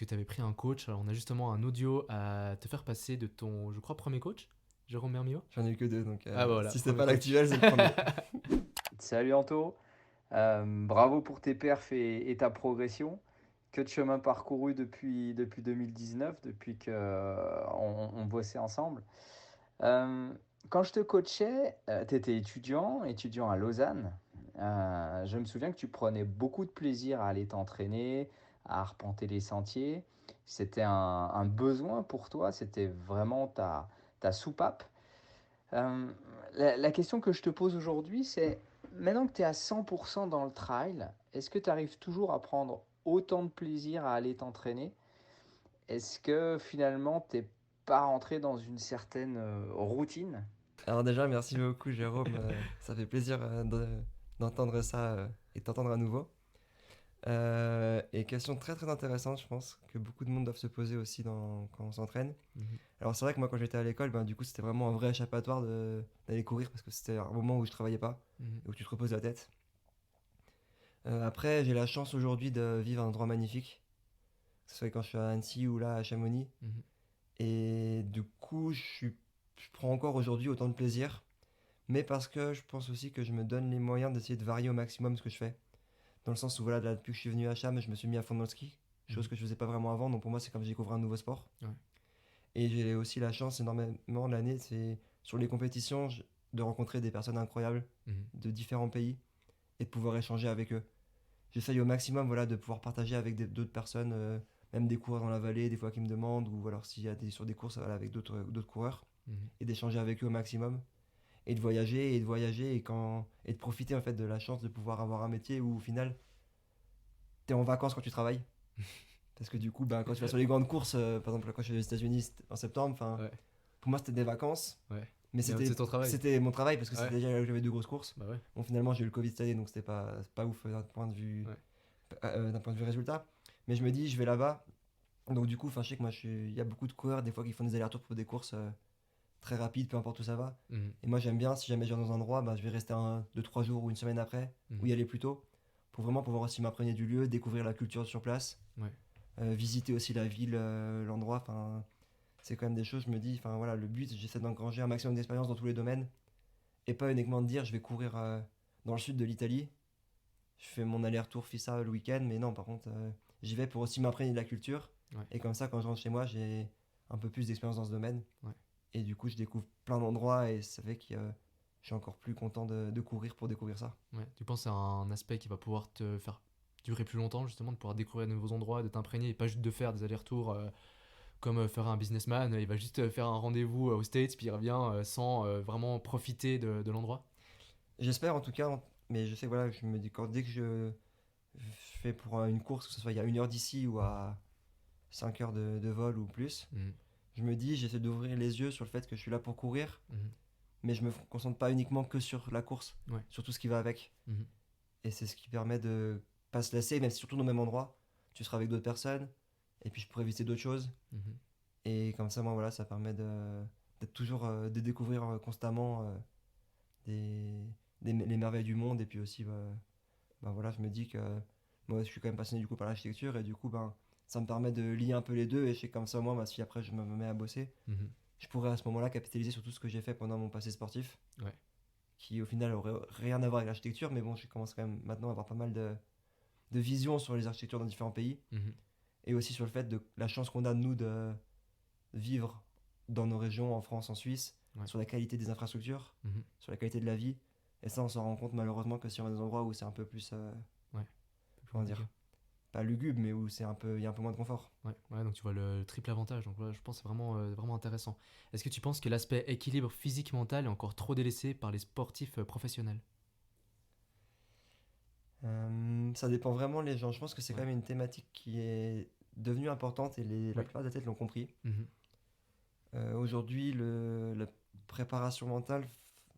tu avais pris un coach. Alors, on a justement un audio à te faire passer de ton, je crois, premier coach, Jérôme Mermillot. J'en ai eu que deux, donc Ah bah voilà, si c'est premier pas coach. l'actuel, c'est le premier. Salut Anto. Bravo pour tes perfs et ta progression. Que de chemin parcouru depuis 2019, depuis qu'on on bossait ensemble. Euh, Quand je te coachais, tu étais étudiant à Lausanne. Je me souviens que tu prenais beaucoup de plaisir à aller t'entraîner, à arpenter les sentiers. C'était un besoin pour toi, c'était vraiment ta soupape. Euh, la question que je te pose aujourd'hui, c'est maintenant que tu es à 100% dans le trail, est-ce que tu arrives toujours à prendre autant de plaisir à aller t'entraîner? Est-ce que finalement t'es pas rentré dans une certaine routine? Alors déjà, merci beaucoup Jérôme, ça fait plaisir d'entendre ça et de t'entendre à nouveau. Et question très très intéressante, je pense, que beaucoup de monde doivent se poser aussi quand on s'entraîne. Mhm. Alors c'est vrai que moi quand j'étais à l'école, ben, du coup c'était vraiment un vrai échappatoire d'aller courir parce que c'était un moment où je travaillais pas, Mhm. et où tu te reposes la tête. Après, j'ai la chance aujourd'hui de vivre un endroit magnifique, que ce soit quand je suis à Annecy ou là à Chamonix. Mhm. Et du coup, je prends encore aujourd'hui autant de plaisir, mais parce que je pense aussi que je me donne les moyens d'essayer de varier au maximum ce que je fais. Dans le sens où, voilà, là, depuis que je suis venu à Cham, je me suis mis à fond dans le ski, chose Mhm. que je faisais pas vraiment avant, donc pour moi, c'est comme si j'ai découvert un nouveau sport. Ouais. Et j'ai aussi la chance énormément de l'année, c'est sur les compétitions, de rencontrer des personnes incroyables Mhm. de différents pays et de pouvoir échanger avec eux. J'essaye au maximum, voilà, de pouvoir partager avec d'autres personnes, même des coureurs dans la vallée, des fois qui me demandent, ou alors s'il y a sur des courses, voilà, avec d'autres coureurs, Mhm. et d'échanger avec eux au maximum, et de voyager, et de profiter en fait de la chance de pouvoir avoir un métier où au final, t'es en vacances quand tu travailles. Parce que du coup, ben, quand tu vas sur les grandes courses, par exemple quand je suis aux États-Unis en septembre, Ouais. pour moi c'était des vacances, Ouais. mais Mais c'est ton travail. c'était mon travail parce que Ouais. c'était déjà là où j'avais deux grosses courses. Bah ouais. Bon, finalement, j'ai eu le Covid cette année, donc c'est pas ouf Ouais. d'un point de vue résultat. Mais je me dis, je vais là-bas. Donc du coup, enfin, je sais que il y a beaucoup de coureurs des fois qui font des allers-retours pour des courses très rapides, peu importe où ça va. Mhm. Et moi, j'aime bien, si jamais je viens dans un endroit, ben, je vais rester 2, 3 jours ou une semaine après, ou Mhm. y aller plus tôt, pour vraiment pouvoir aussi m'imprégner du lieu, découvrir la culture sur place, Ouais. visiter aussi la ville, l'endroit. Enfin, c'est quand même des choses, je me dis, enfin voilà, le but, j'essaie d'engranger un maximum d'expérience dans tous les domaines, et pas uniquement de dire, je vais courir dans le sud de l'Italie, je fais mon aller-retour FISA le week-end, mais non, par contre, j'y vais pour aussi m'imprégner de la culture. Ouais. Et comme ça, quand je rentre chez moi, j'ai un peu plus d'expérience dans ce domaine. Ouais. Et du coup, je découvre plein d'endroits et ça fait que je suis encore plus content de courir pour découvrir ça. Ouais. Tu penses que c'est un aspect qui va pouvoir te faire durer plus longtemps, justement, de pouvoir découvrir de nouveaux endroits, de t'imprégner et pas juste de faire des allers-retours comme ferait un businessman. Il va juste faire un rendez-vous aux States puis il revient sans vraiment profiter de l'endroit. J'espère en tout cas, mais je sais, voilà, je me dis, dès que je fais pour une course, que ce soit il y a 1 heure d'ici ou à 5 heures de vol ou plus, Mhm. je me dis, j'essaie d'ouvrir les yeux sur le fait que je suis là pour courir, Mhm. mais je me concentre pas uniquement que sur la course, Ouais. sur tout ce qui va avec. Mhm. Et c'est ce qui permet de pas se lasser, même si surtout au même endroit, tu seras avec d'autres personnes, et puis je pourrais visiter d'autres choses. Mhm. Et comme ça, moi, voilà, ça permet d'être toujours, de découvrir constamment les merveilles du monde. Et puis aussi, ben voilà, je me dis que moi, je suis quand même passionné du coup par l'architecture, et du coup, ben, ça me permet de lier un peu les deux. Et je sais que comme ça, moi, ben, si après je me mets à bosser, Mhm. je pourrais à ce moment-là capitaliser sur tout ce que j'ai fait pendant mon passé sportif, Ouais. qui au final aurait rien à voir avec l'architecture, mais bon, je commence quand même maintenant à avoir pas mal de vision sur les architectures dans différents pays, Mhm. et aussi sur le fait de la chance qu'on a de nous de vivre dans nos régions, en France, en Suisse, Ouais. sur la qualité des infrastructures, Mhm. sur la qualité de la vie. Et ça, on s'en rend compte malheureusement que si on va dans des endroits où c'est un peu plus, Ouais. Plus comment compliqué. dire, pas lugubre, mais où il y a un peu moins de confort. Ouais. Ouais, donc tu vois le triple avantage. Donc ouais, je pense que c'est vraiment intéressant. Est-ce que tu penses que l'aspect équilibre physique-mental est encore trop délaissé par les sportifs professionnels? Ça dépend vraiment les gens. Je pense que c'est quand Ouais. même une thématique qui est devenue importante, et la Oui. plupart des athlètes l'ont compris. Mhm. Aujourd'hui, la préparation mentale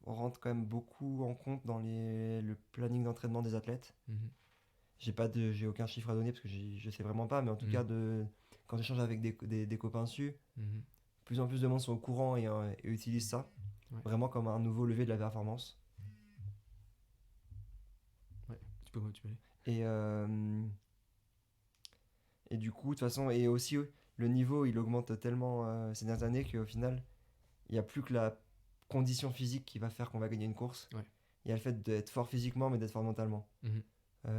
rentre quand même beaucoup en compte dans le planning d'entraînement des athlètes. Mhm. J'ai aucun chiffre à donner parce que je sais vraiment pas, mais en tout cas, Mhm. quand j'échange avec des copains dessus, Mhm. plus en plus de monde sont au courant et utilisent ça Ouais. vraiment comme un nouveau levier de la performance. Ouais. Tu peux aller. Et, euh, et du coup, de toute façon, et aussi le niveau il augmente tellement ces dernières années qu'au final, il n'y a plus que la condition physique qui va faire qu'on va gagner une course. Ouais. Il y a le fait d'être fort physiquement, mais d'être fort mentalement. Mhm.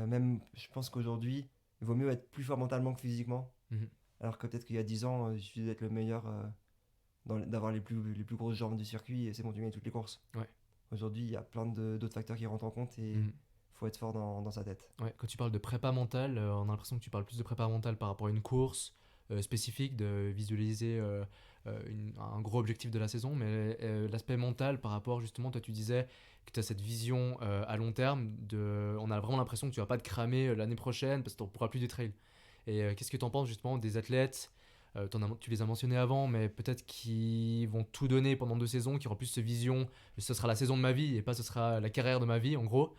Même, je pense qu'aujourd'hui, il vaut mieux être plus fort mentalement que physiquement. Mhm. Alors que peut-être qu'il y a 10 ans, il suffit d'être le meilleur, d'avoir les plus grosses jambes du circuit, et c'est bon, tu gagnes toutes les courses. Ouais. Aujourd'hui, il y a plein d'autres facteurs qui rentrent en compte, et il Mhm. faut être fort dans sa tête. Ouais, quand tu parles de prépa mentale, on a l'impression que tu parles plus de prépa mentale par rapport à une course, spécifique de visualiser un gros objectif de la saison, mais l'aspect mental par rapport justement, toi tu disais que tu as cette vision à long terme, on a vraiment l'impression que tu vas pas te cramer l'année prochaine parce que tu ne pourras plus du trail. Et qu'est-ce que tu en penses justement des athlètes tu les as mentionnés avant, mais peut-être qui vont tout donner pendant 2 saisons, qui auront plus cette vision, ce sera la saison de ma vie et pas ce sera la carrière de ma vie en gros.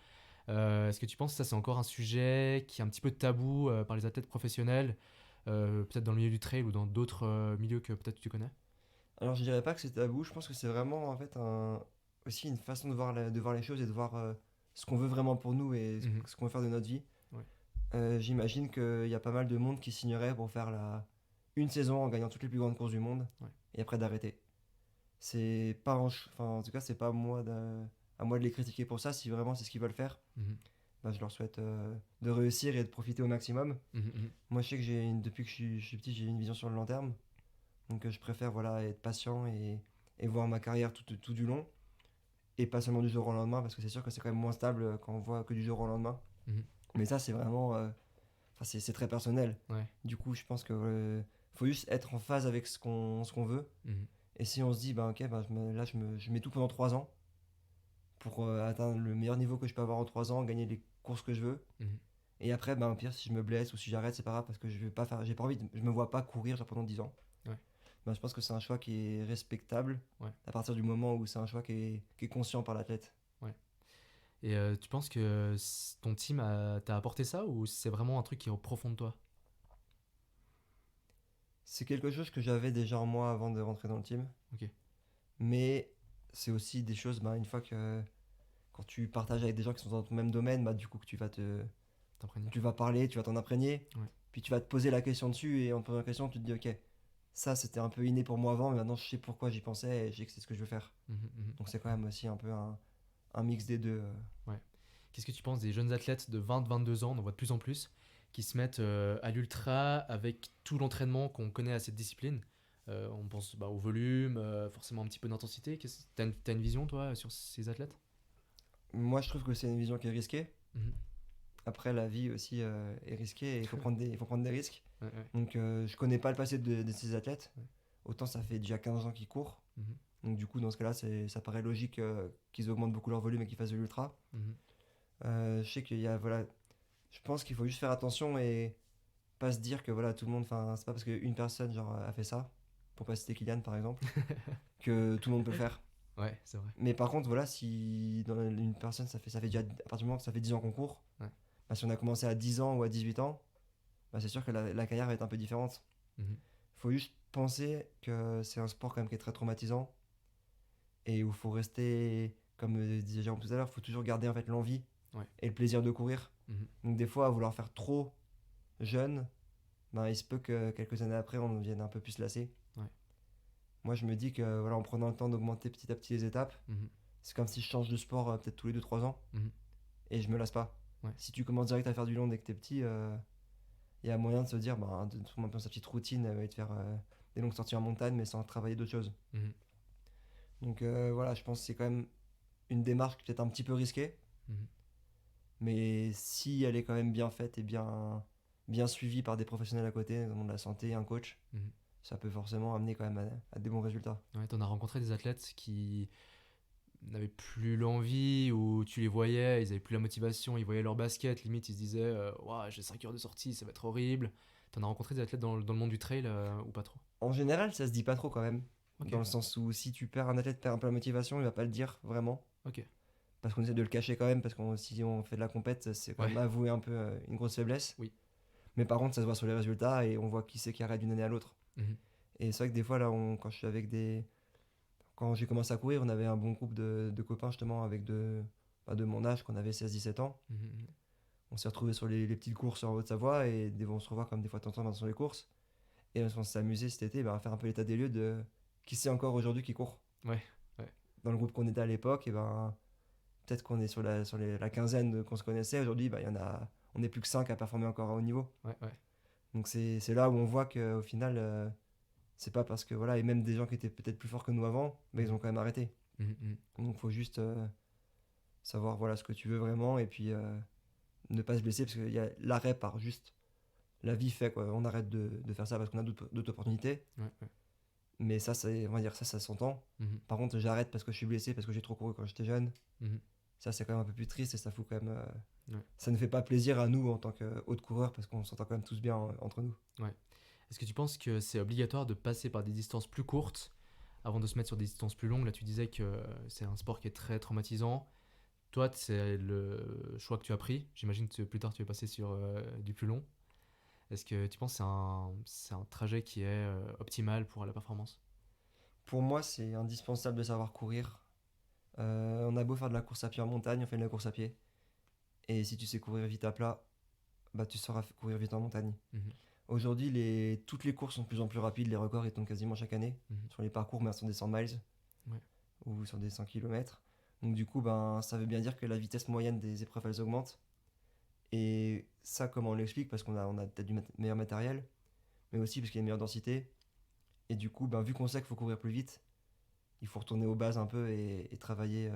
Est-ce que tu penses que ça c'est encore un sujet qui est un petit peu tabou par les athlètes professionnels, peut-être dans le milieu du trail ou dans d'autres milieux que peut-être tu connais? Alors je dirais pas que c'est tabou, je pense que c'est vraiment en fait aussi une façon de voir les choses et de voir ce qu'on veut vraiment pour nous et Mhm. ce qu'on veut faire de notre vie. Ouais. J'imagine qu'il y a pas mal de monde qui signerait pour faire une saison en gagnant toutes les plus grandes courses du monde Ouais. et après d'arrêter. C'est pas enfin, en tout cas, c'est pas à moi de les critiquer pour ça. Si vraiment c'est ce qu'ils veulent faire, Mhm. bah, je leur souhaite de réussir et de profiter au maximum. Mhm. Mhm. Moi, je sais que depuis que je suis petit, j'ai une vision sur le long terme. Donc, je préfère voilà, être patient et voir ma carrière tout du long. Et pas seulement du jour au lendemain, parce que c'est sûr que c'est quand même moins stable quand on voit que du jour au lendemain. Mhm. Mais ça, c'est vraiment. Enfin, c'est très personnel. Ouais. Du coup, je pense que faut juste être en phase avec ce qu'on veut. Mhm. Et si on se dit, bah, ok, bah, je mets tout pendant 3 ans pour atteindre le meilleur niveau que je peux avoir en 3 ans, gagner les courses que je veux. Mhm. Et après, bah, au pire, si je me blesse ou si j'arrête, c'est pas grave parce que je vais pas faire, j'ai pas envie, je me vois pas courir genre, pendant 10 ans. Ouais. Bah, je pense que c'est un choix qui est respectable Ouais. à partir du moment où c'est un choix qui est conscient par l'athlète. Ouais. Et tu penses que ton team t'a apporté ça ou c'est vraiment un truc qui est au profond de toi? C'est quelque chose que j'avais déjà en moi avant de rentrer dans le team. Ok. Mais c'est aussi des choses, bah, une fois que quand tu partages avec des gens qui sont dans ton même domaine, bah, du coup, que T'imprégner. tu vas parler, tu vas t'en imprégner, Ouais. puis tu vas te poser la question dessus, et en te posant la question, tu te dis, ok, ça c'était un peu inné pour moi avant, mais maintenant je sais pourquoi j'y pensais et je sais que c'est ce que je veux faire. Mhm. Mhm. Donc c'est quand même aussi un peu un mix des deux. Ouais. Qu'est-ce que tu penses des jeunes athlètes de 20-22 ans, on en voit de plus en plus, qui se mettent à l'ultra avec tout l'entraînement qu'on connaît à cette discipline? On pense au volume, forcément un petit peu d'intensité. T'as une vision, toi, sur ces athlètes? Moi je trouve que c'est une vision qui est risquée. Mhm. Après, la vie aussi est risquée et il faut prendre des risques. Ouais, ouais. Donc je connais pas le passé de ces athlètes. Ouais. Autant ça fait déjà 15 ans qu'ils courent. Mhm. Donc du coup, dans ce cas-là, ça paraît logique qu'ils augmentent beaucoup leur volume et qu'ils fassent de l'ultra. Mhm. Je sais qu'il y a, voilà, je pense qu'il faut juste faire attention et pas se dire que voilà, tout le monde, enfin, c'est pas parce qu'une personne genre, a fait ça, pour pas citer Kylian par exemple, que tout le monde peut le faire. Ouais, c'est vrai. Mais par contre, voilà, si dans une personne, ça fait déjà, à partir du moment que ça fait 10 ans qu'on court, Ouais. bah, si on a commencé à 10 ans ou à 18 ans, bah, c'est sûr que la carrière va être un peu différente. Mhm. Faut juste penser que c'est un sport quand même qui est très traumatisant et où il faut rester, comme disait Jérôme tout à l'heure, il faut toujours garder en fait l'envie Ouais. et le plaisir de courir. Mhm. Donc des fois, à vouloir faire trop jeune, ben, il se peut que quelques années après, on vienne un peu plus lasser. Ouais. Moi, je me dis que voilà, en prenant le temps d'augmenter petit à petit les étapes, Mhm. c'est comme si je change de sport peut-être tous les 2 3 ans Mhm. et je me lasse pas. Ouais. Si tu commences direct à faire du long dès que t'es petit, il y a moyen de se dire, ben, de trouver un peu sa petite routine et de faire des longues sorties en montagne, mais sans travailler d'autres choses. Mhm. Donc voilà, je pense que c'est quand même une démarche qui est peut-être un petit peu risquée, Mhm. mais si elle est quand même bien faite et bien suivie par des professionnels à côté, dans le monde de la santé, un coach, Mhm. ça peut forcément amener quand même à des bons résultats. Ouais, t'en as rencontré des athlètes qui n'avaient plus l'envie ou tu les voyais, ils avaient plus la motivation, ils voyaient leur basket, limite ils se disaient Ouah, j'ai 5 heures de sortie, ça va être horrible. T'en as rencontré des athlètes dans le monde du trail ou pas trop? En général, ça se dit pas trop quand même, Ok. dans le sens où si un athlète perd un peu la motivation, il va pas le dire vraiment, Ok. parce qu'on essaie de le cacher quand même, parce que si on fait de la compète, c'est quand Ouais. même avouer un peu une grosse faiblesse. Oui. Mais par contre, ça se voit sur les résultats et on voit qui c'est qui arrête d'une année à l'autre. Mhm. Et c'est vrai que des fois, là, quand j'ai commencé à courir, on avait un bon groupe de copains justement de mon âge, qu'on avait 16 17 ans. Mhm. On s'est retrouvés sur les petites courses en Haute-Savoie et on se revoit comme des fois de temps en temps sur les courses. Et on s'est amusé cet été à faire un peu l'état des lieux de qui c'est encore aujourd'hui qui court. Ouais. Ouais. Dans le groupe qu'on était à l'époque, et peut-être qu'on est sur la quinzaine qu'on se connaissait. Aujourd'hui, on n'est plus que 5 à performer encore à haut niveau. Ouais. Ouais. Donc c'est là où on voit qu'au final, c'est pas parce que voilà, et même des gens qui étaient peut-être plus forts que nous avant, mais ils ont quand même arrêté. Mhm. Mhm. Donc faut juste savoir voilà ce que tu veux vraiment et puis ne pas se blesser parce que l'arrêt par juste la vie fait quoi. On arrête de faire ça parce qu'on a d'autres opportunités. Ouais, ouais. Mais ça, on va dire ça s'entend. Mhm. Par contre, j'arrête parce que je suis blessé, parce que j'ai trop couru quand j'étais jeune. Mhm. Ça, c'est quand même un peu plus triste et ça fout quand même. Ouais. Ça ne fait pas plaisir à nous en tant que haut coureurs parce qu'on s'entend quand même tous bien entre nous. Ouais. Est-ce que tu penses que c'est obligatoire de passer par des distances plus courtes avant de se mettre sur des distances plus longues? Là, tu disais que c'est un sport qui est très traumatisant. Toi, c'est le choix que tu as pris. J'imagine que plus tard, tu es passé sur du plus long. Est-ce que tu penses que c'est un trajet qui est optimal pour la performance? Pour moi, c'est indispensable de savoir courir. On a beau faire de la course à pied en montagne, on fait de la course à pied. Et si tu sais courir vite à plat, bah, tu sauras courir vite en montagne. Mhm. Aujourd'hui, toutes les courses sont de plus en plus rapides, les records ils tombent quasiment chaque année Mhm. sur les parcours, mais sur des 100 miles Ouais. ou sur des 100 km. Donc du coup, ben, ça veut bien dire que la vitesse moyenne des épreuves, elles augmente. Et ça, comment on l'explique? Parce on a peut-être meilleur matériel, mais aussi parce qu'il y a une meilleure densité. Et du coup, ben, vu qu'on sait qu'il faut courir plus vite, il faut retourner aux bases un peu et travailler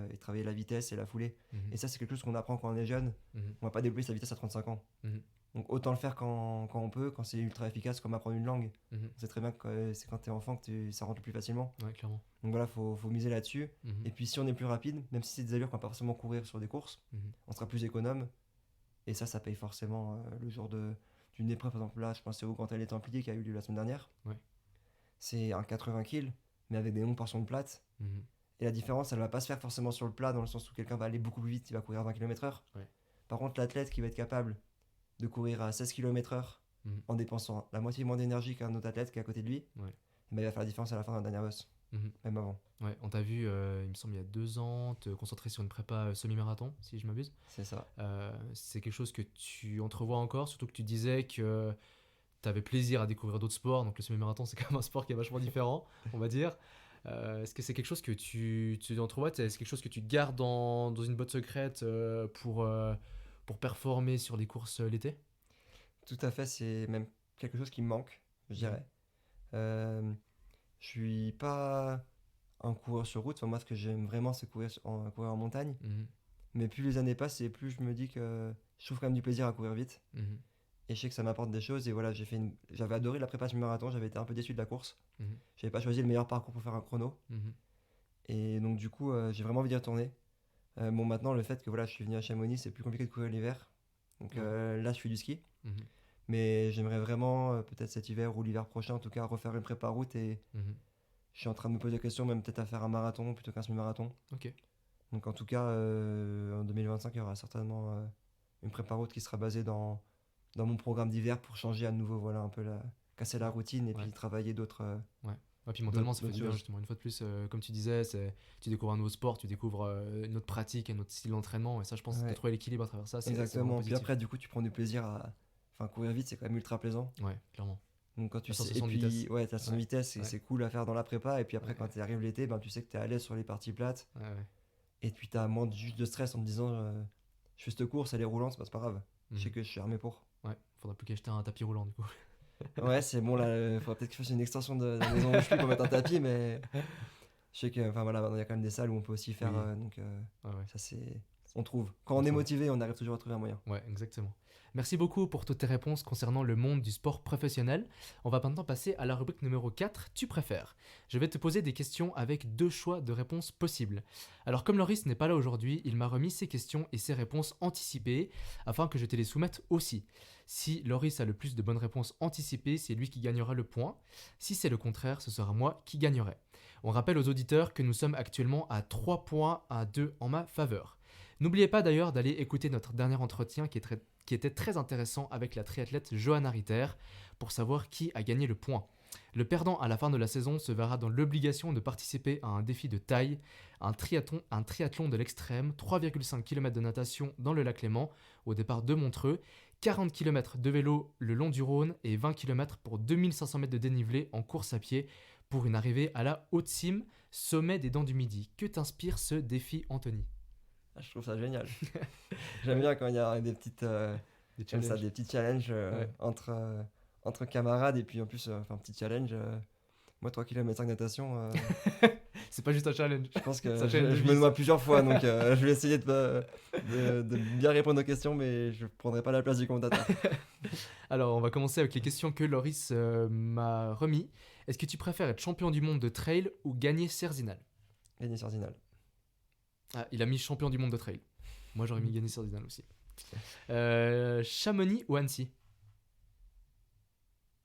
la vitesse et la foulée. Mhm. Et ça, c'est quelque chose qu'on apprend quand on est jeune. Mhm. On va pas développer sa vitesse à 35 ans. Mhm. Donc autant le faire quand on peut, quand c'est ultra efficace, comme apprendre une langue. Mhm. On sait très bien que c'est quand t'es enfant que ça rentre le plus facilement. Ouais, clairement. Donc voilà, faut miser là-dessus. Mhm. Et puis si on est plus rapide, même si c'est des allures qu'on va pas forcément courir sur des courses, Mhm. on sera plus économe. Et ça paye forcément le jour d'une épreuve. Par exemple, là, je pense au Grand Allée Templier qui a eu lieu la semaine dernière. Ouais. C'est un 80 kg, mais avec des longues portions de plate. Mhm. Et la différence, elle va pas se faire forcément sur le plat, dans le sens où quelqu'un va aller beaucoup plus vite, il va courir à 20 km/h. Ouais. Par contre, l'athlète qui va être capable de courir à 16 km/h Mhm. en dépensant la moitié moins d'énergie qu'un autre athlète qui est à côté de lui, Ouais. eh ben, il va faire la différence à la fin d'un dernier boss, Mhm. même avant. Ouais, on t'a vu, il me semble, il y a 2 ans, te concentrer sur une prépa semi-marathon, si je m'abuse. C'est ça. C'est quelque chose que tu entrevois encore, surtout que tu disais que tu avais plaisir à découvrir d'autres sports. Donc le semi-marathon, c'est quand même un sport qui est vachement différent, on va dire. Est-ce que c'est quelque chose que tu entrevois? Est-ce quelque chose que tu gardes dans une boîte secrète pour performer sur les courses l'été? Tout à fait, c'est même quelque chose qui me manque, je dirais. Je suis pas un coureur sur route. Enfin, moi, ce que j'aime vraiment, c'est courir en montagne. Mhm. Mais plus les années passent et plus je me dis que je trouve quand même du plaisir à courir vite. Mhm. Et je sais que ça m'apporte des choses. Et voilà, j'avais adoré la prépa semi-marathon. J'avais été un peu déçu de la course. Mhm. J'avais pas choisi le meilleur parcours pour faire un chrono. Mhm. Et donc, du coup, j'ai vraiment envie d'y retourner. Bon, maintenant, le fait que voilà, je suis venu à Chamonix, c'est plus compliqué de courir l'hiver. Donc Ouais. là, je fais du ski. Mhm. Mais j'aimerais vraiment, peut-être cet hiver ou l'hiver prochain, en tout cas, refaire une prépa route. Et Mhm. je suis en train de me poser la question, même peut-être à faire un marathon plutôt qu'un semi-marathon. Ok. Donc en tout cas, en 2025, il y aura certainement une prépa route qui sera basée dans mon programme d'hiver pour changer à nouveau, voilà, un peu casser la routine et Ouais. puis travailler d'autres. Ouais, puis mentalement, ça fait d'autres du bien, choses. justement. Une fois de plus, comme tu disais, tu découvres un nouveau sport, tu découvres une autre pratique, un autre style d'entraînement. Et ça, je pense, Ouais. de trouver l'équilibre à travers ça, c'est vraiment Exactement. Puis positif. après, du coup, tu prends du plaisir à. Enfin, courir vite, c'est quand même ultra plaisant. Ouais, clairement. Donc quand tu La sais. Et sensation de puis, vitesse. ouais, ta sensation de Ouais. vitesse, Ouais. c'est cool à faire dans la prépa. Et puis après, Ouais. quand tu arrives l'été, ben, tu sais que tu es à l'aise sur les parties plates. Ouais, ouais. Et puis tu as moins juste de stress en te disant je fais cette course, elle est roulante, c'est pas grave. Je sais Mhm. que je suis armé pour. Ouais, faudra plus qu'acheter un tapis roulant, du coup. Ouais, c'est bon, là, faudra peut-être que je fasse une extension de la maison où je suis pour mettre un tapis, mais je sais que, enfin voilà, il y a quand même des salles où on peut aussi faire, Oui. donc Ouais, ouais. ça c'est. On trouve. Quand on On est trouve. motivé, on arrive toujours à trouver un moyen. Ouais, exactement. Merci beaucoup pour toutes tes réponses concernant le monde du sport professionnel. On va maintenant passer à la rubrique numéro 4, tu préfères. Je vais te poser des questions avec 2 choix de réponses possibles. Alors comme Loris n'est pas là aujourd'hui, il m'a remis ses questions et ses réponses anticipées afin que je te les soumette aussi. Si Loris a le plus de bonnes réponses anticipées, c'est lui qui gagnera le point. Si c'est le contraire, ce sera moi qui gagnerai. On rappelle aux auditeurs que nous sommes actuellement à 3 points à 2 en ma faveur. N'oubliez pas d'ailleurs d'aller écouter notre dernier entretien qui était très intéressant avec la triathlète Johanna Ritter pour savoir qui a gagné le point. Le perdant à la fin de la saison se verra dans l'obligation de participer à un défi de taille, un triathlon de l'extrême, 3,5 km de natation dans le lac Léman au départ de Montreux, 40 km de vélo le long du Rhône et 20 km pour 2500 mètres de dénivelé en course à pied pour une arrivée à la Haute-Cime, sommet des Dents du Midi. Que t'inspire ce défi, Anthony? Ah, je trouve ça génial. J'aime bien quand il y a des petites, Des comme ça, challenges. des petits challenges Ouais. entre camarades et puis en plus, enfin, un petit challenge. Moi, 3 km 5 natation, C'est pas juste un challenge. Je pense que Ça je, chaîne de je vie, me ça. noie plusieurs fois, donc je vais essayer de bien répondre aux questions, mais je prendrai pas la place du commentateur. Alors, on va commencer avec les questions que Loris m'a remis. Est-ce que tu préfères être champion du monde de trail ou gagner Cerzinal? Gagner sur Zinal. Ah, il a mis champion du monde de trail. Moi, j'aurais mis gagner Cerzinal aussi. Chamonix ou Annecy?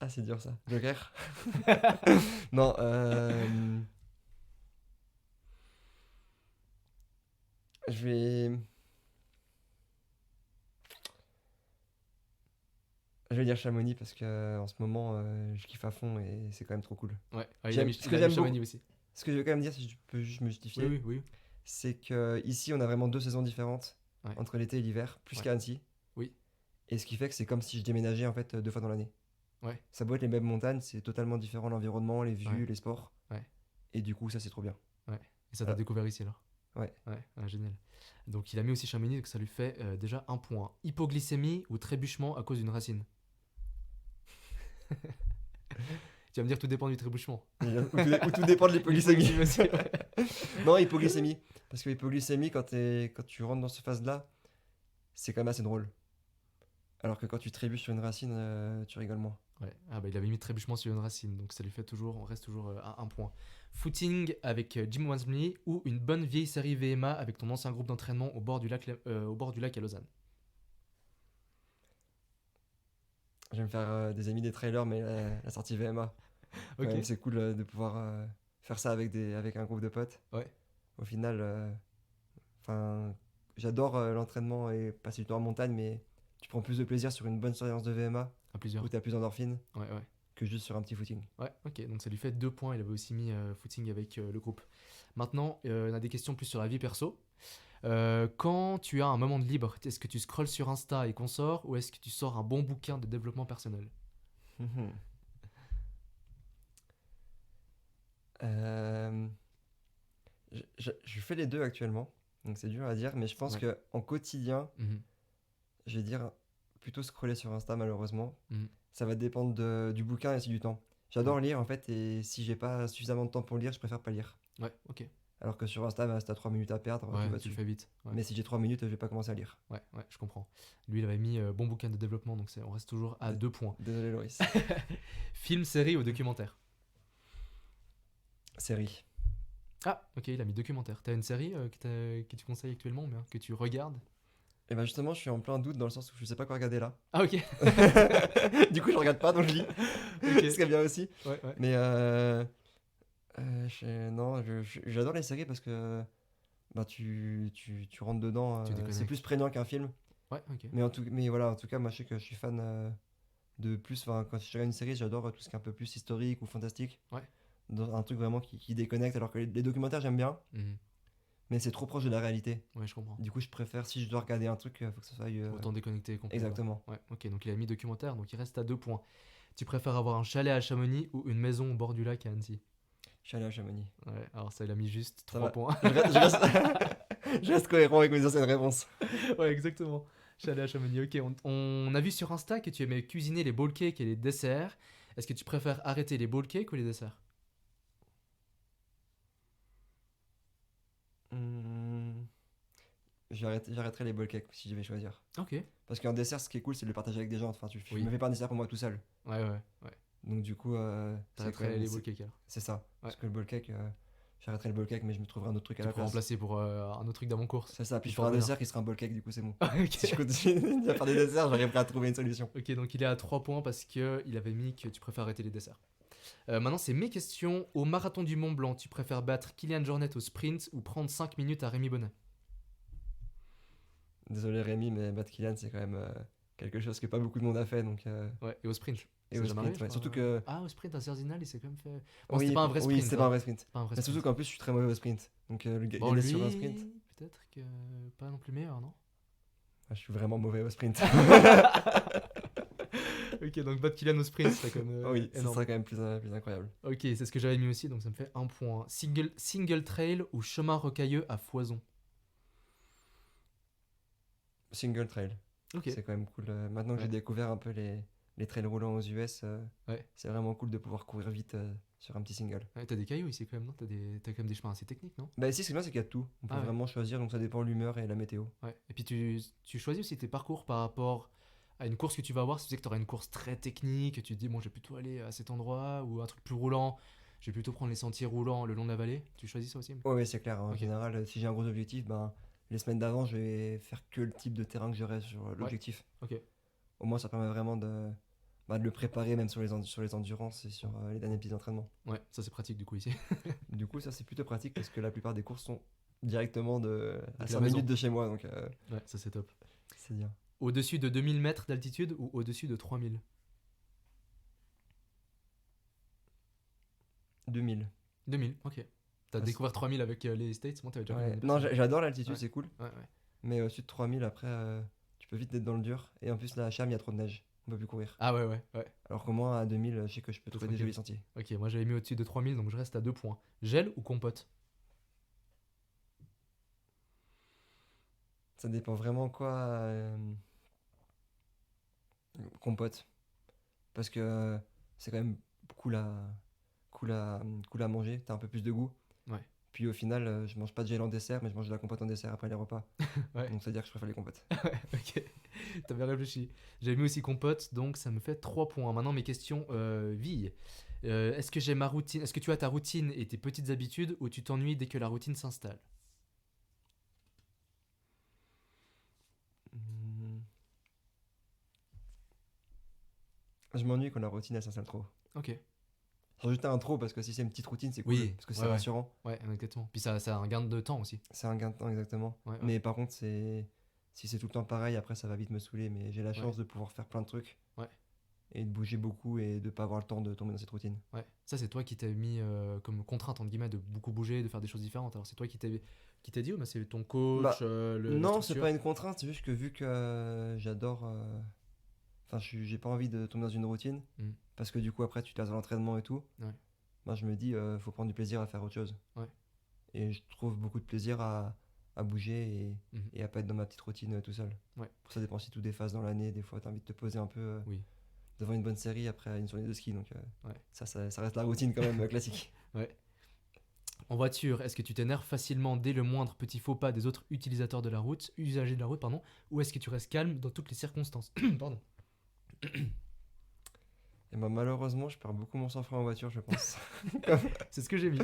Ah, c'est dur ça. Joker. Non, je vais. Je vais dire Chamonix parce que en ce moment, je kiffe à fond et c'est quand même trop cool. Ouais, il a J'aime- mis, ce il que a mis j'aime Chamonix beaucoup- aussi. Ce que je veux quand même dire, si je peux juste me justifier, Oui, oui, oui. c'est que ici on a vraiment 2 saisons différentes Ouais. entre l'été et l'hiver, plus Ouais. qu'à Annecy. Oui. Et ce qui fait que c'est comme si je déménageais en fait 2 fois dans l'année. Ouais. Ça doit être les mêmes montagnes, c'est totalement différent l'environnement, les vues, Ouais. les sports. Ouais. Et du coup, ça c'est trop bien. Et ça t'a Voilà. découvert ici alors? Ouais. Ouais, ah, génial. Donc il a mis aussi Chamonix, donc ça lui fait déjà un point. Hypoglycémie ou trébuchement à cause d'une racine? Tu vas me dire tout dépend du trébuchement. Ou tout dépend de l'hypoglycémie. Aussi, ouais. Non, hypoglycémie. Parce que l'hypoglycémie, quand tu rentres dans cette phase-là, c'est quand même assez drôle. Alors que quand tu trébuches sur une racine, tu rigoles moins. Ouais. Ah bah il avait mis trébuchement sur une racine, donc ça lui fait toujours, on reste toujours à un point. Footing avec Jim Wansley ou une bonne vieille série VMA avec ton ancien groupe d'entraînement au bord du lac à Lausanne? Je vais me faire des amis des trailers, mais la sortie VMA. Quand Ok. même, c'est cool de pouvoir faire ça avec un groupe de potes. Ouais. Au final, enfin, j'adore l'entraînement et passer du temps en montagne, mais tu prends plus de plaisir sur une bonne séance de VMA À plusieurs. où tu as plus d'endorphines Ouais, ouais. que juste sur un petit footing. Ouais, ok, donc ça lui fait 2 points. Il avait aussi mis footing avec le groupe. Maintenant, on a des questions plus sur la vie perso. Quand tu as un moment de libre, est-ce que tu scrolles sur Insta et consorts ou est-ce que tu sors un bon bouquin de développement personnel? Euh, je fais les deux actuellement, donc c'est dur à dire, mais je pense Ouais. que en quotidien, Mhm. je vais dire plutôt scroller sur Insta malheureusement. Mhm. Ça va dépendre du bouquin et aussi du temps. J'adore lire en fait, et si j'ai pas suffisamment de temps pour lire, je préfère pas lire. Ouais, ok. Alors que sur Insta, bah, si t'as 3 minutes à perdre, tu Ouais, vas tu le dessus. fais vite. Ouais, Mais si j'ai 3 minutes, je vais pas commencer à lire. ouais, ouais, je comprends. Lui, il avait mis bon bouquin de développement, donc on reste toujours à Dé- 2 points. Désolé Loris. Film, série ou documentaire? Série. Ah, ok, il a mis documentaire. T'as une série que tu conseilles actuellement, bien, que tu regardes? Et bah justement, je suis en plein doute dans le sens où je sais pas quoi regarder là. Ah, ok. Du coup, je regarde pas, donc je lis. Ok. Ce qui est bien aussi. Ouais, ouais. Mais non, j'adore les séries parce que bah, tu rentres dedans. Tu déconnectes. C'est plus prégnant qu'un film. Ouais, ok. Mais voilà, en tout cas, moi je sais que je suis fan de plus. Enfin, quand je regarde une série, j'adore tout ce qui est un peu plus historique ou fantastique. Ouais. Dans un truc vraiment qui déconnecte. Alors que les documentaires, j'aime bien, Mhm. mais c'est trop proche de la réalité. Ouais, je comprends. Du coup, je préfère, si je dois regarder un truc, faut que ce soit. Autant déconnecter complètement. Exactement. Ouais, ok, donc il a mis documentaire, donc il reste à 2 points. Tu préfères avoir un chalet à Chamonix ou une maison au bord du lac à Annecy? Je suis allé à Chamonix. Ouais, alors ça, il a mis juste Ça 3 va. points. Je reste, je reste cohérent avec mes anciennes réponses. Ouais, exactement. Chalet à Chamonix, ok. On a vu sur Insta que tu aimais cuisiner les bowl cakes et les desserts. Est-ce que tu préfères arrêter les bowl cakes ou les desserts? Hmm, j'arrêterai les bowl cakes si je vais choisir. Ok. Ouais, Parce qu'un dessert, ce qui est cool, c'est de le partager avec des gens. Enfin, je Oui. me fais pas un dessert pour moi tout seul. ouais, ouais. Donc du coup, c'est T'arrêterais quand même- les c'est- bowl cakes alors. c'est ça. Parce Ouais. que le bowl cake, j'arrêterai le bowl cake, mais je me trouverai un autre truc à Tu la pourrais place. remplacer pour un autre truc dans mon course. C'est ça. Puis Il je ferai un faut revenir. dessert qui sera un bowl cake, du coup, c'est bon. Ok. Si je continue à faire des desserts, j'arriverai à trouver une solution. Ok, donc il est à 3 points parce qu'il avait mis que tu préfères arrêter les desserts. Maintenant, c'est mes questions. Au marathon du Mont Blanc, tu préfères battre Kylian Jornet au sprint ou prendre 5 minutes à Rémi Bonnet? Désolé Rémi, mais battre Kylian, c'est quand même quelque chose que pas beaucoup de monde a fait. Donc, Ouais, et au sprint. et C'est au jamais sprint, arrivé, je ouais. crois. Surtout que. Ah, au sprint, à Cerzinal, il s'est quand même fait. Bon, Oui, c'était pas un vrai sprint. Oui, c'était pas un vrai sprint. Pas un vrai Mais surtout sprint. qu'en plus, je suis très mauvais au sprint. Donc, Bon, gagner lui, sur un sprint, peut-être que pas non plus meilleur, non? je suis vraiment mauvais au sprint. Ok, donc battre Kylian au sprint, c'est quand même Oui, ce énorme. serait quand même plus incroyable. Ok, c'est ce que j'avais mis aussi, donc ça me fait 1 point. Single trail ou chemin rocailleux à foison? Single trail. Ok. C'est quand même cool. Maintenant que j'ai Ouais. découvert un peu les les trails roulants aux US, Ouais. c'est vraiment cool de pouvoir courir vite sur un petit single. Ouais, t'as des cailloux ici quand même, non? T'as quand même des chemins assez techniques, non? Bah ici, ce qui est bien, c'est qu'il y a tout. On peut Ah ouais. vraiment choisir, donc ça dépend de l'humeur et la météo. Ouais. Et puis tu choisis aussi tes parcours par rapport à une course que tu vas avoir. Si tu sais que tu auras une course très technique, tu te dis, bon, je vais plutôt aller à cet endroit, ou un truc plus roulant, je vais plutôt prendre les sentiers roulants le long de la vallée. Tu choisis ça aussi? Ouais, c'est clair. En Ok. général, si j'ai un gros objectif, ben, les semaines d'avant, je vais faire que le type de terrain que j'aurai sur l'objectif. Ok. Au moins, ça permet vraiment de le préparer, même sur les endurances et sur les derniers petits entraînements. Ouais, ça c'est pratique du coup ici. Du coup, ça, c'est plutôt pratique parce que la plupart des courses sont directement à Depuis la 5 maison. minutes de chez moi, donc Ouais, ça c'est top. c'est bien. Au-dessus de 2000 mètres d'altitude ou au-dessus de 3000? 2000. 2000, ok. T'as Ah, découvert 3000 avec les States? Moi, t'avais déjà Ouais. connu Non, ça. j'adore l'altitude, Ouais. c'est cool. Ouais, ouais. Mais au-dessus de 3000, après, tu peux vite être dans le dur. Et en plus, là, à Cham, il y a trop de neige. On peut plus courir. Ah ouais, ouais, ouais. Alors qu'au moins, à 2000, je sais que je peux Tout trouver des tranquille. jolis sentiers. Ok, moi j'avais mis au-dessus de 3000, donc je reste à 2 points. Gel ou compote? Ça dépend vraiment quoi. Compote. Parce que c'est quand même cool à, cool à manger. T'as un peu plus de goût. Ouais. Puis au final, je mange pas de gel en dessert, mais je mange de la compote en dessert après les repas. Ouais. Donc ça veut dire que je préfère les compotes. Ok, t'as bien réfléchi. J'avais mis aussi compote, donc ça me fait 3 points. Maintenant, mes questions vie. Est-ce que j'ai ma routine? Est-ce que tu as ta routine et tes petites habitudes ou tu t'ennuies dès que la routine s'installe? Hmm. Je m'ennuie quand la routine elle s'installe trop. Ok. J'ai rajouté un trop parce que si c'est une petite routine, c'est cool. Oui, Parce que c'est ouais, ouais. rassurant. Ouais, exactement. Puis ça a un gain de temps aussi. C'est un gain de temps exactement. Ouais, ouais. Mais par contre, si c'est tout le temps pareil, après ça va vite me saouler. Mais j'ai la chance de pouvoir faire plein de trucs. Ouais. Et de bouger beaucoup et de pas avoir le temps de tomber dans cette routine. Ouais. Ça, c'est toi qui t'as mis comme contrainte, entre guillemets, de beaucoup bouger, de faire des choses différentes. Alors, c'est toi qui t'a dit ou bah, c'est ton coach, Bah, la Non, c'est structure? pas une contrainte, c'est juste que vu que j'adore. Enfin, j'ai pas envie de tomber dans une routine. Mm. Parce que du coup, après, tu te lasses dans l'entraînement et tout. Ouais. Moi, je me dis, faut prendre du plaisir à faire autre chose. Ouais. Et je trouve beaucoup de plaisir à bouger Mhm. et à pas être dans ma petite routine tout seul. Ouais. Ça dépend si tout des phases dans l'année. Des fois, t'as envie de te poser un peu Oui. devant une bonne série après une journée de ski. Donc, Ouais. ça reste la routine quand même classique. Ouais. En voiture, est-ce que tu t'énerves facilement dès le moindre petit faux pas des autres utilisateurs de la route, usagers de la route, pardon, ou est-ce que tu restes calme dans toutes les circonstances? Pardon. Et ben, malheureusement, je perds beaucoup mon sang-froid en voiture, je pense. C'est ce que j'ai mis.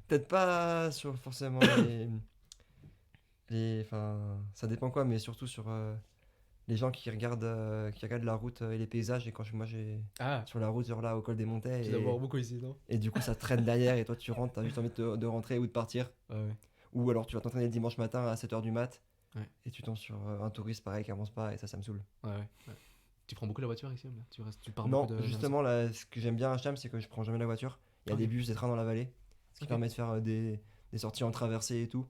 Peut-être pas sur forcément enfin, ça dépend quoi, mais surtout sur les gens qui regardent la route et les paysages. Et quand moi j'ai Ah, sur la route, genre là au col des Montets, tu dois voir beaucoup ici, non? et du coup ça traîne derrière et toi tu rentres, t'as juste envie de rentrer ou de partir. Ouais, ouais. Ou alors tu vas t'entraîner le dimanche matin à 7h du mat Ouais. et tu tombes sur un touriste pareil qui avance pas et ça me saule. Ouais, ouais, ouais. Tu prends beaucoup la voiture ici ou bien tu pars Non, beaucoup de justement là, ce que j'aime bien à Cham, c'est que je prends jamais la voiture. Il y a Ok. des bus, des trains dans la vallée, ce qui Ok. permet de faire des sorties en traversée et tout.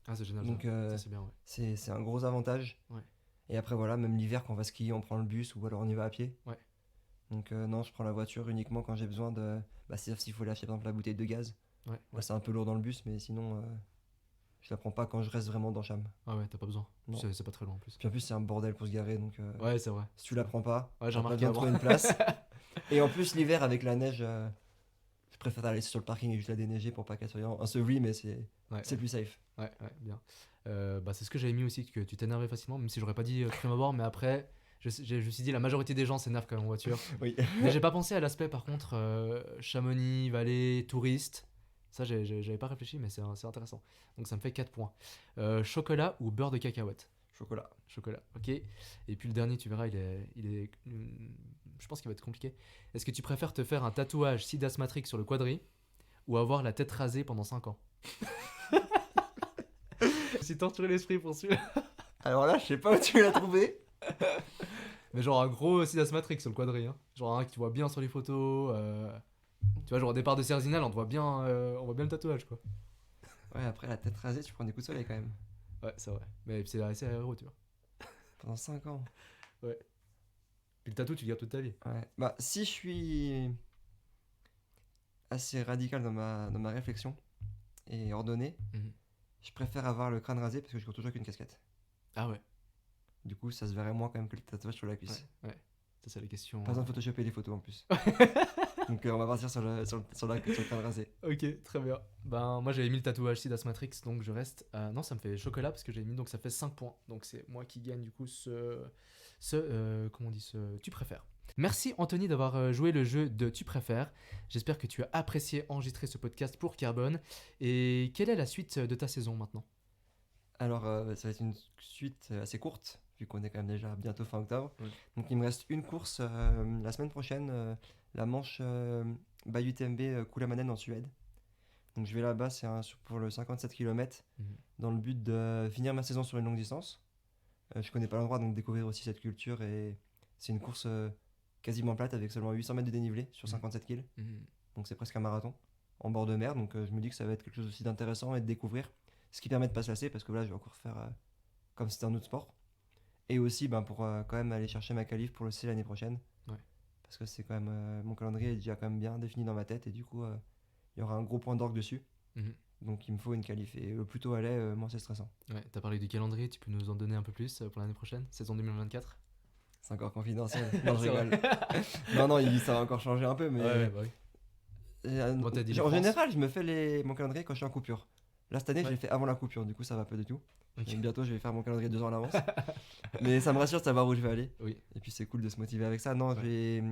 Ah, c'est génial. Donc, ça, c'est bien, ouais. C'est un gros avantage. Ouais. Et après, voilà, même l'hiver, quand on va skier, on prend le bus ou alors on y va à pied. Ouais. Donc, non, je prends la voiture uniquement quand j'ai besoin de. Bah, sauf s'il faut lâcher par exemple la bouteille de gaz. Ouais, Là, ouais. c'est un peu lourd dans le bus, mais sinon, je la prends pas quand je reste vraiment dans Cham. Ah ouais, t'as pas besoin. Non. C'est pas très loin en plus. Puis en plus, c'est un bordel pour se garer. Donc, Ouais, c'est vrai. si tu la prends pas, Ouais, j'ai t'as pas remarqué bien avant. trouvé une place. Et en plus, l'hiver, avec la neige, je préfère la laisser sur le parking et juste la déneiger pour pas qu'elle soit ensevelie, mais Ouais, c'est plus safe. ouais, ouais, bien. Bah, c'est ce que j'avais mis aussi, que tu t'énervais facilement, même si j'aurais pas dit prime abord, mais après, je me suis dit, la majorité des gens s'énervent quand même en voiture. Oui. Mais j'ai pas pensé à l'aspect, par contre, Chamonix, vallée, touriste. Ça, j'avais pas réfléchi, mais c'est intéressant. Donc ça me fait 4 points. Chocolat ou beurre de cacahuète? Chocolat. Chocolat, ok. Et puis le dernier, tu verras, je pense qu'il va être compliqué. Est-ce que tu préfères te faire un tatouage Sidas Matrix sur le quadri ou avoir la tête rasée pendant 5 ans? J'ai torturé l'esprit pour celui-là. Alors là, je sais pas où tu l'as trouvé. Mais genre un gros Sidas Matrix sur le quadri. Hein. Genre un que tu vois bien sur les photos. Tu vois, genre au départ de Cerzinal, on voit bien le tatouage, quoi. Ouais, après la tête rasée, tu prends des coups de soleil quand même. Ouais, c'est vrai. Mais c'est assez aéro, tu vois. Pendant 5 ans. Puis le tatou, tu le gardes toute ta vie. Ouais. Bah, si je suis assez radical dans ma réflexion et ordonné, Mhm. je préfère avoir le crâne rasé parce que je cours toujours avec une casquette. Ah ouais. Du coup, ça se verrait moins quand même que le tatouage sur la cuisse. Ouais. Ça, c'est la question. Pas besoin de photoshopper les photos en plus. Donc on va partir sur le crâne rasé. Ok, très bien. Ben, moi, j'avais mis le tatouage Sidas Matrix, donc je reste. Non, ça me fait chocolat parce que j'ai mis, donc ça fait 5 points. Donc c'est moi qui gagne du coup comment on dit, ce tu préfères. Merci Anthony d'avoir joué le jeu de Tu préfères. J'espère que tu as apprécié enregistrer ce podcast pour Carbone. Et quelle est la suite de ta saison maintenant? Alors ça va être une suite assez courte, vu qu'on est quand même déjà bientôt fin octobre. Oui. Donc il me reste une course la semaine prochaine, la manche by UTMB Kuhlamanen en Suède. Donc je vais là-bas, pour le 57 km, dans le but de finir ma saison sur une longue distance. Je connais pas l'endroit, donc découvrir aussi cette culture. Et c'est une course quasiment plate avec seulement 800 mètres de dénivelé sur 57 km. Donc c'est presque un marathon en bord de mer. Donc je me dis que ça va être quelque chose aussi d'intéressant et de découvrir. Ce qui permet de pas se lasser parce que là je vais encore faire comme si c'était un autre sport. Et aussi pour quand même aller chercher ma qualif pour le C l'année prochaine. Ouais. Parce que c'est quand même mon calendrier est déjà quand même bien défini dans ma tête et du coup il y aura un gros point d'orgue dessus. Donc il me faut une qualif et le plus tôt elle est, moins c'est stressant. Ouais, t'as parlé du calendrier, tu peux nous en donner un peu plus pour l'année prochaine, saison 2024? C'est encore confidentiel. Non, je C'est vrai. rigole. non, ça va encore changer un peu, mais Ouais, bah oui. Bon, t'as dit la en France. général, je me fais mon calendrier quand je suis en coupure. Là, cette année, je Ouais. l'ai fait avant la coupure, du coup, ça va pas du tout. Ok. Et bientôt, je vais faire mon calendrier 2 ans à l'avance. Mais ça me rassure de savoir où je vais aller. Oui. Et puis, c'est cool de se motiver avec ça. Non, Ouais.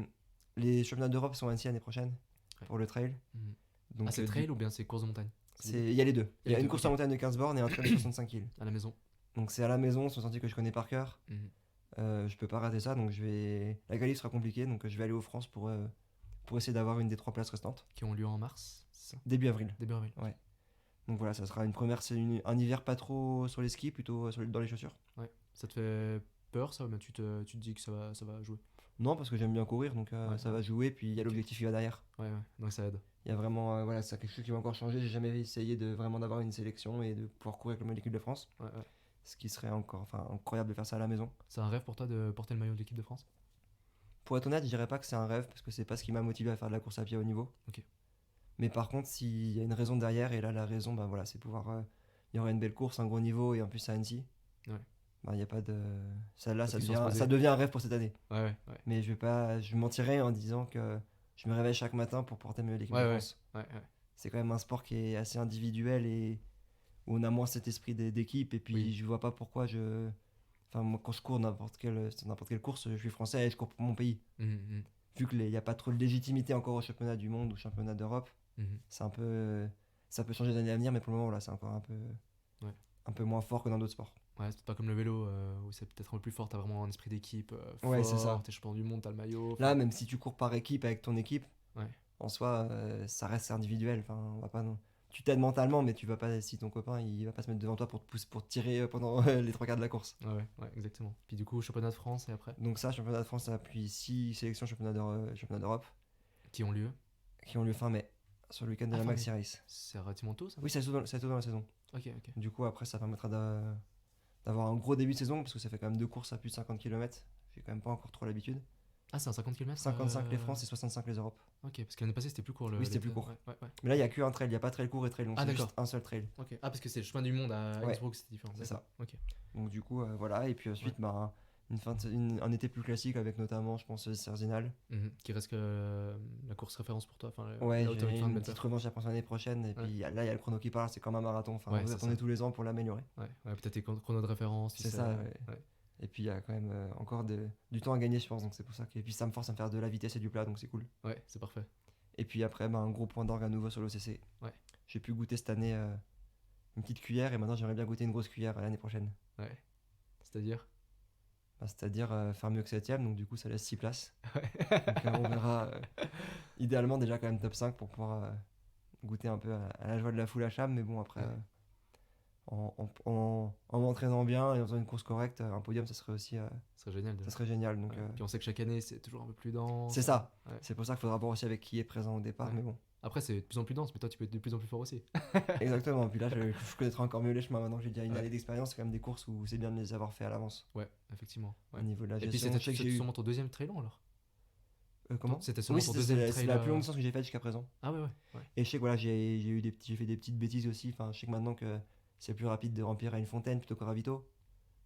les championnats d'Europe sont ainsi l'année prochaine Ouais. pour le trail. Mhm. Donc, C'est trail ou bien c'est course de montagne? il y a les deux. Il y a les une deux, course ok. en montagne de 15 bornes et un trail de 65 kg. À la maison. Donc, c'est à la maison, c'est un sentier que je connais par cœur. Mhm. Je peux pas rater ça, donc la qualif sera compliquée. Donc, je vais aller aux France pour essayer d'avoir une des 3 places restantes. Qui ont lieu en mars, c'est ça? Début avril. Début avril. Ouais. Donc voilà, ça sera un hiver pas trop sur les skis, plutôt dans les chaussures. Ouais. Ça te fait peur ça? Mais tu te dis que ça va jouer? Non, parce que j'aime bien courir, donc Ouais. ça va jouer, puis il y a Ok. l'objectif qui va derrière. Ouais, donc ça aide. Il y a vraiment, voilà, c'est quelque chose qui va encore changer. J'ai jamais essayé vraiment d'avoir une sélection et de pouvoir courir comme l'équipe de France. Ouais. Ce qui serait incroyable de faire ça à la maison. C'est un rêve pour toi de porter le maillot de l'équipe de France? Pour être honnête, je dirais pas que c'est un rêve, parce que c'est pas ce qui m'a motivé à faire de la course à pied à haut niveau. Ok. Mais par contre, s'il y a une raison derrière, et là la raison, voilà, c'est pouvoir. Il y aura une belle course, un gros niveau, et en plus à Annecy. Ouais. Il n'y a pas de. Ça Pas de questions à se poser. ça devient un rêve pour cette année. Ouais. Mais je mentirais en disant que je me réveille chaque matin pour porter le maillot de l'équipe de Ouais. France. C'est quand même un sport qui est assez individuel et où on a moins cet esprit d'équipe. Et puis Oui. je vois pas pourquoi moi, quand je cours n'importe quelle course, je suis français et je cours pour mon pays. Mhm. Vu qu'il n'y a pas trop de légitimité encore au championnat du monde ou au championnat d'Europe, Mhm. c'est un peu. Ça peut changer d'année à venir, mais pour le moment, là, c'est encore Ouais. un peu moins fort que dans d'autres sports. Ouais, c'est peut-être pas comme le vélo où c'est peut-être un peu plus fort, t'as vraiment un esprit d'équipe Ouais, fort, c'est ça. t'es champion du monde, t'as le maillot. Là, même si tu cours par équipe avec ton équipe, Ouais. en soi, ça reste individuel. Enfin, on va pas, tu t'aides mentalement, mais tu vas pas, si ton copain il va pas se mettre devant toi pour te pousser, pour te tirer pendant les 3 quarts de la course. Ouais, exactement. Puis du coup, championnat de France et après, Donc, ça, championnat de France, ça appuie 6 sélections championnat d'Europe qui ont lieu. qui ont lieu fin mai, sur le week-end de Ah, la fin Maxi mai. Race. C'est relativement tôt ça? Oui, c'est tôt dans la saison. Ok. Du coup, après, ça permettra d'avoir un gros début de saison, parce que ça fait quand même 2 courses à plus de 50 km. J'ai quand même pas encore trop l'habitude. Ah, c'est un 50 km? 55 les France et 65 les Europes. Ok, parce que l'année passée c'était plus court. Oui, c'était plus court. Ouais. Mais là, il y a qu'un trail, il n'y a pas trail court et trail long, Ah, c'est d'accord. juste un seul trail. Ok. Ah, parce que c'est le chemin du monde à Ouais. Innsbruck, c'est différent. C'est D'accord. Ok. Donc du coup, voilà. Et puis ensuite, un été plus classique avec notamment, je pense, Cerzinal. Mhm. Qui reste que la course référence pour toi. Enfin, Ouais, là où t'as envie de j'ai faire une une belle petite perf. revanche à prendre l'année prochaine. Et Ouais. puis là, il y a le chrono qui parle, c'est comme un marathon. Enfin, Ouais, vous c'est attendez ça. tous les ans pour l'améliorer. Ouais, peut-être tes chronos de référence. tu C'est sais. ça, ouais. Et puis il y a quand même encore du temps à gagner, je pense. Donc c'est pour ça que. Et puis ça me force à me faire de la vitesse et du plat, donc c'est cool. Ouais, c'est parfait. Et puis après, un gros point d'orgue à nouveau sur l'OCC. Ouais. J'ai pu goûter cette année une petite cuillère et maintenant j'aimerais bien goûter une grosse cuillère l'année prochaine. Ouais. C'est-à-dire? C'est-à-dire faire mieux que 7ème, donc du coup ça laisse 6 places. Ouais. Donc on verra idéalement déjà quand même top 5 pour pouvoir goûter un peu à la joie de la foule à Cham, mais bon après en m'entraînant bien et en faisant une course correcte, un podium ça serait aussi Ce serait génial. ça serait génial. Donc Ouais. Puis on sait que chaque année c'est toujours un peu plus dense. c'est ça. Ouais. C'est pour ça qu'il faudra voir aussi avec qui est présent au départ, Ouais. mais bon. Après c'est de plus en plus dense, mais toi tu peux être de plus en plus fort aussi. Exactement. Puis là je connaîtrai encore mieux les chemins maintenant que j'ai déjà une Ouais. année d'expérience. C'est quand même des courses où c'est bien de les avoir fait à l'avance. Ouais, effectivement. Ouais. Au niveau de la Et puis gestion, c'était je sais que j'ai eu. sûrement ton deuxième trail long alors? Comment C'était sûrement Oui, ton c'est deuxième c'est trail. la plus longue distance que j'ai faite jusqu'à présent. Ah ouais. Et je sais que voilà, j'ai fait des petites bêtises aussi. Enfin, je sais que maintenant que c'est plus rapide de remplir à une fontaine plutôt qu'au ravito.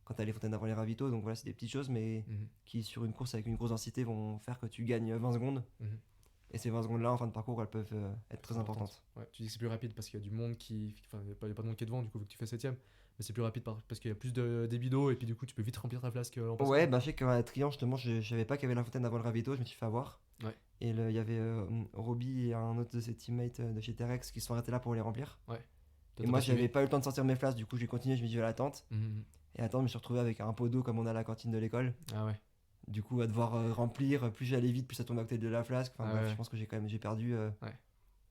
quand t'as les fontaines avant les ravitaux. Donc voilà, c'est des petites choses, mais Mhm. qui sur une course avec une grosse densité vont faire que tu gagnes 20 secondes. Mhm. Et ces 20 secondes-là, en fin de parcours, elles peuvent être très importantes. Ouais, tu dis que c'est plus rapide parce qu'il y a du monde qui. Enfin, il n'y a pas de monde qui est devant, du coup, vu que tu fais 7ème. Mais c'est plus rapide parce qu'il y a plus de débit d'eau et puis du coup, tu peux vite remplir ta flasque en passant. Ouais, bah je sais qu'à Trian, justement, je savais pas qu'il y avait la fontaine avant le ravito, je me suis fait avoir. Ouais. Et il y avait Roby et un autre de ses teammates de chez Terex qui se sont arrêtés là pour les remplir. Ouais. Et moi, j'avais pas eu le temps de sortir mes flasques, du coup, j'ai continué, je me suis dit, je vais à la tente. Mhm. Et à la tente, je me suis retrouvé avec un pot d'eau comme on a à la cantine de l'école. Ah ouais. Du coup, à devoir remplir, plus j'allais vite, plus ça tombait à côté de la flasque. Enfin Ah bref, ouais. je pense que j'ai perdu Ouais.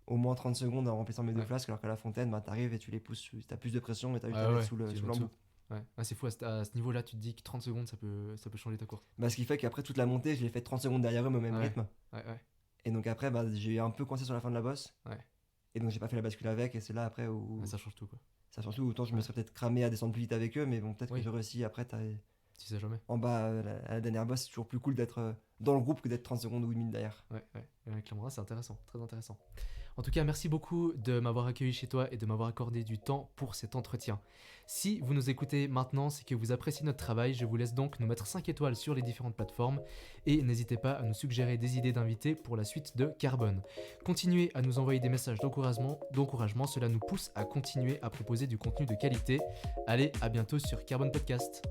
au moins 30 secondes en remplissant mes deux Ouais. flasques, alors qu'à la fontaine, bah, t'arrives et tu les pousses, t'as plus de pression et t'as juste Ah à ouais, mettre sous tu les mets l'embout. dessous. Ouais. Ah, c'est fou, à ce niveau-là, tu te dis que 30 secondes, ça peut changer ta course. Bah, ce qui fait qu'après toute la montée, je l'ai fait 30 secondes derrière eux, mais au même Ouais. rythme. Ouais, ouais. Et donc après, bah, j'ai un peu coincé sur la fin de la bosse. Ouais. Et donc j'ai pas fait la bascule avec, et c'est là après où Ouais, ça change tout, quoi. ça surtout autant je me serais peut-être cramé à descendre plus vite avec eux, mais bon, peut-être Oui. que j'ai réussi après. Tu sais jamais. En bas, à la dernière bosse, c'est toujours plus cool d'être dans le groupe que d'être 30 secondes ou une minute derrière. Ouais, clairement, c'est intéressant, très intéressant. En tout cas, merci beaucoup de m'avoir accueilli chez toi et de m'avoir accordé du temps pour cet entretien. Si vous nous écoutez maintenant, c'est que vous appréciez notre travail. Je vous laisse donc nous mettre 5 étoiles sur les différentes plateformes et n'hésitez pas à nous suggérer des idées d'invités pour la suite de Carbone. Continuez à nous envoyer des messages d'encouragement, cela nous pousse à continuer à proposer du contenu de qualité. Allez, à bientôt sur Carbone Podcast.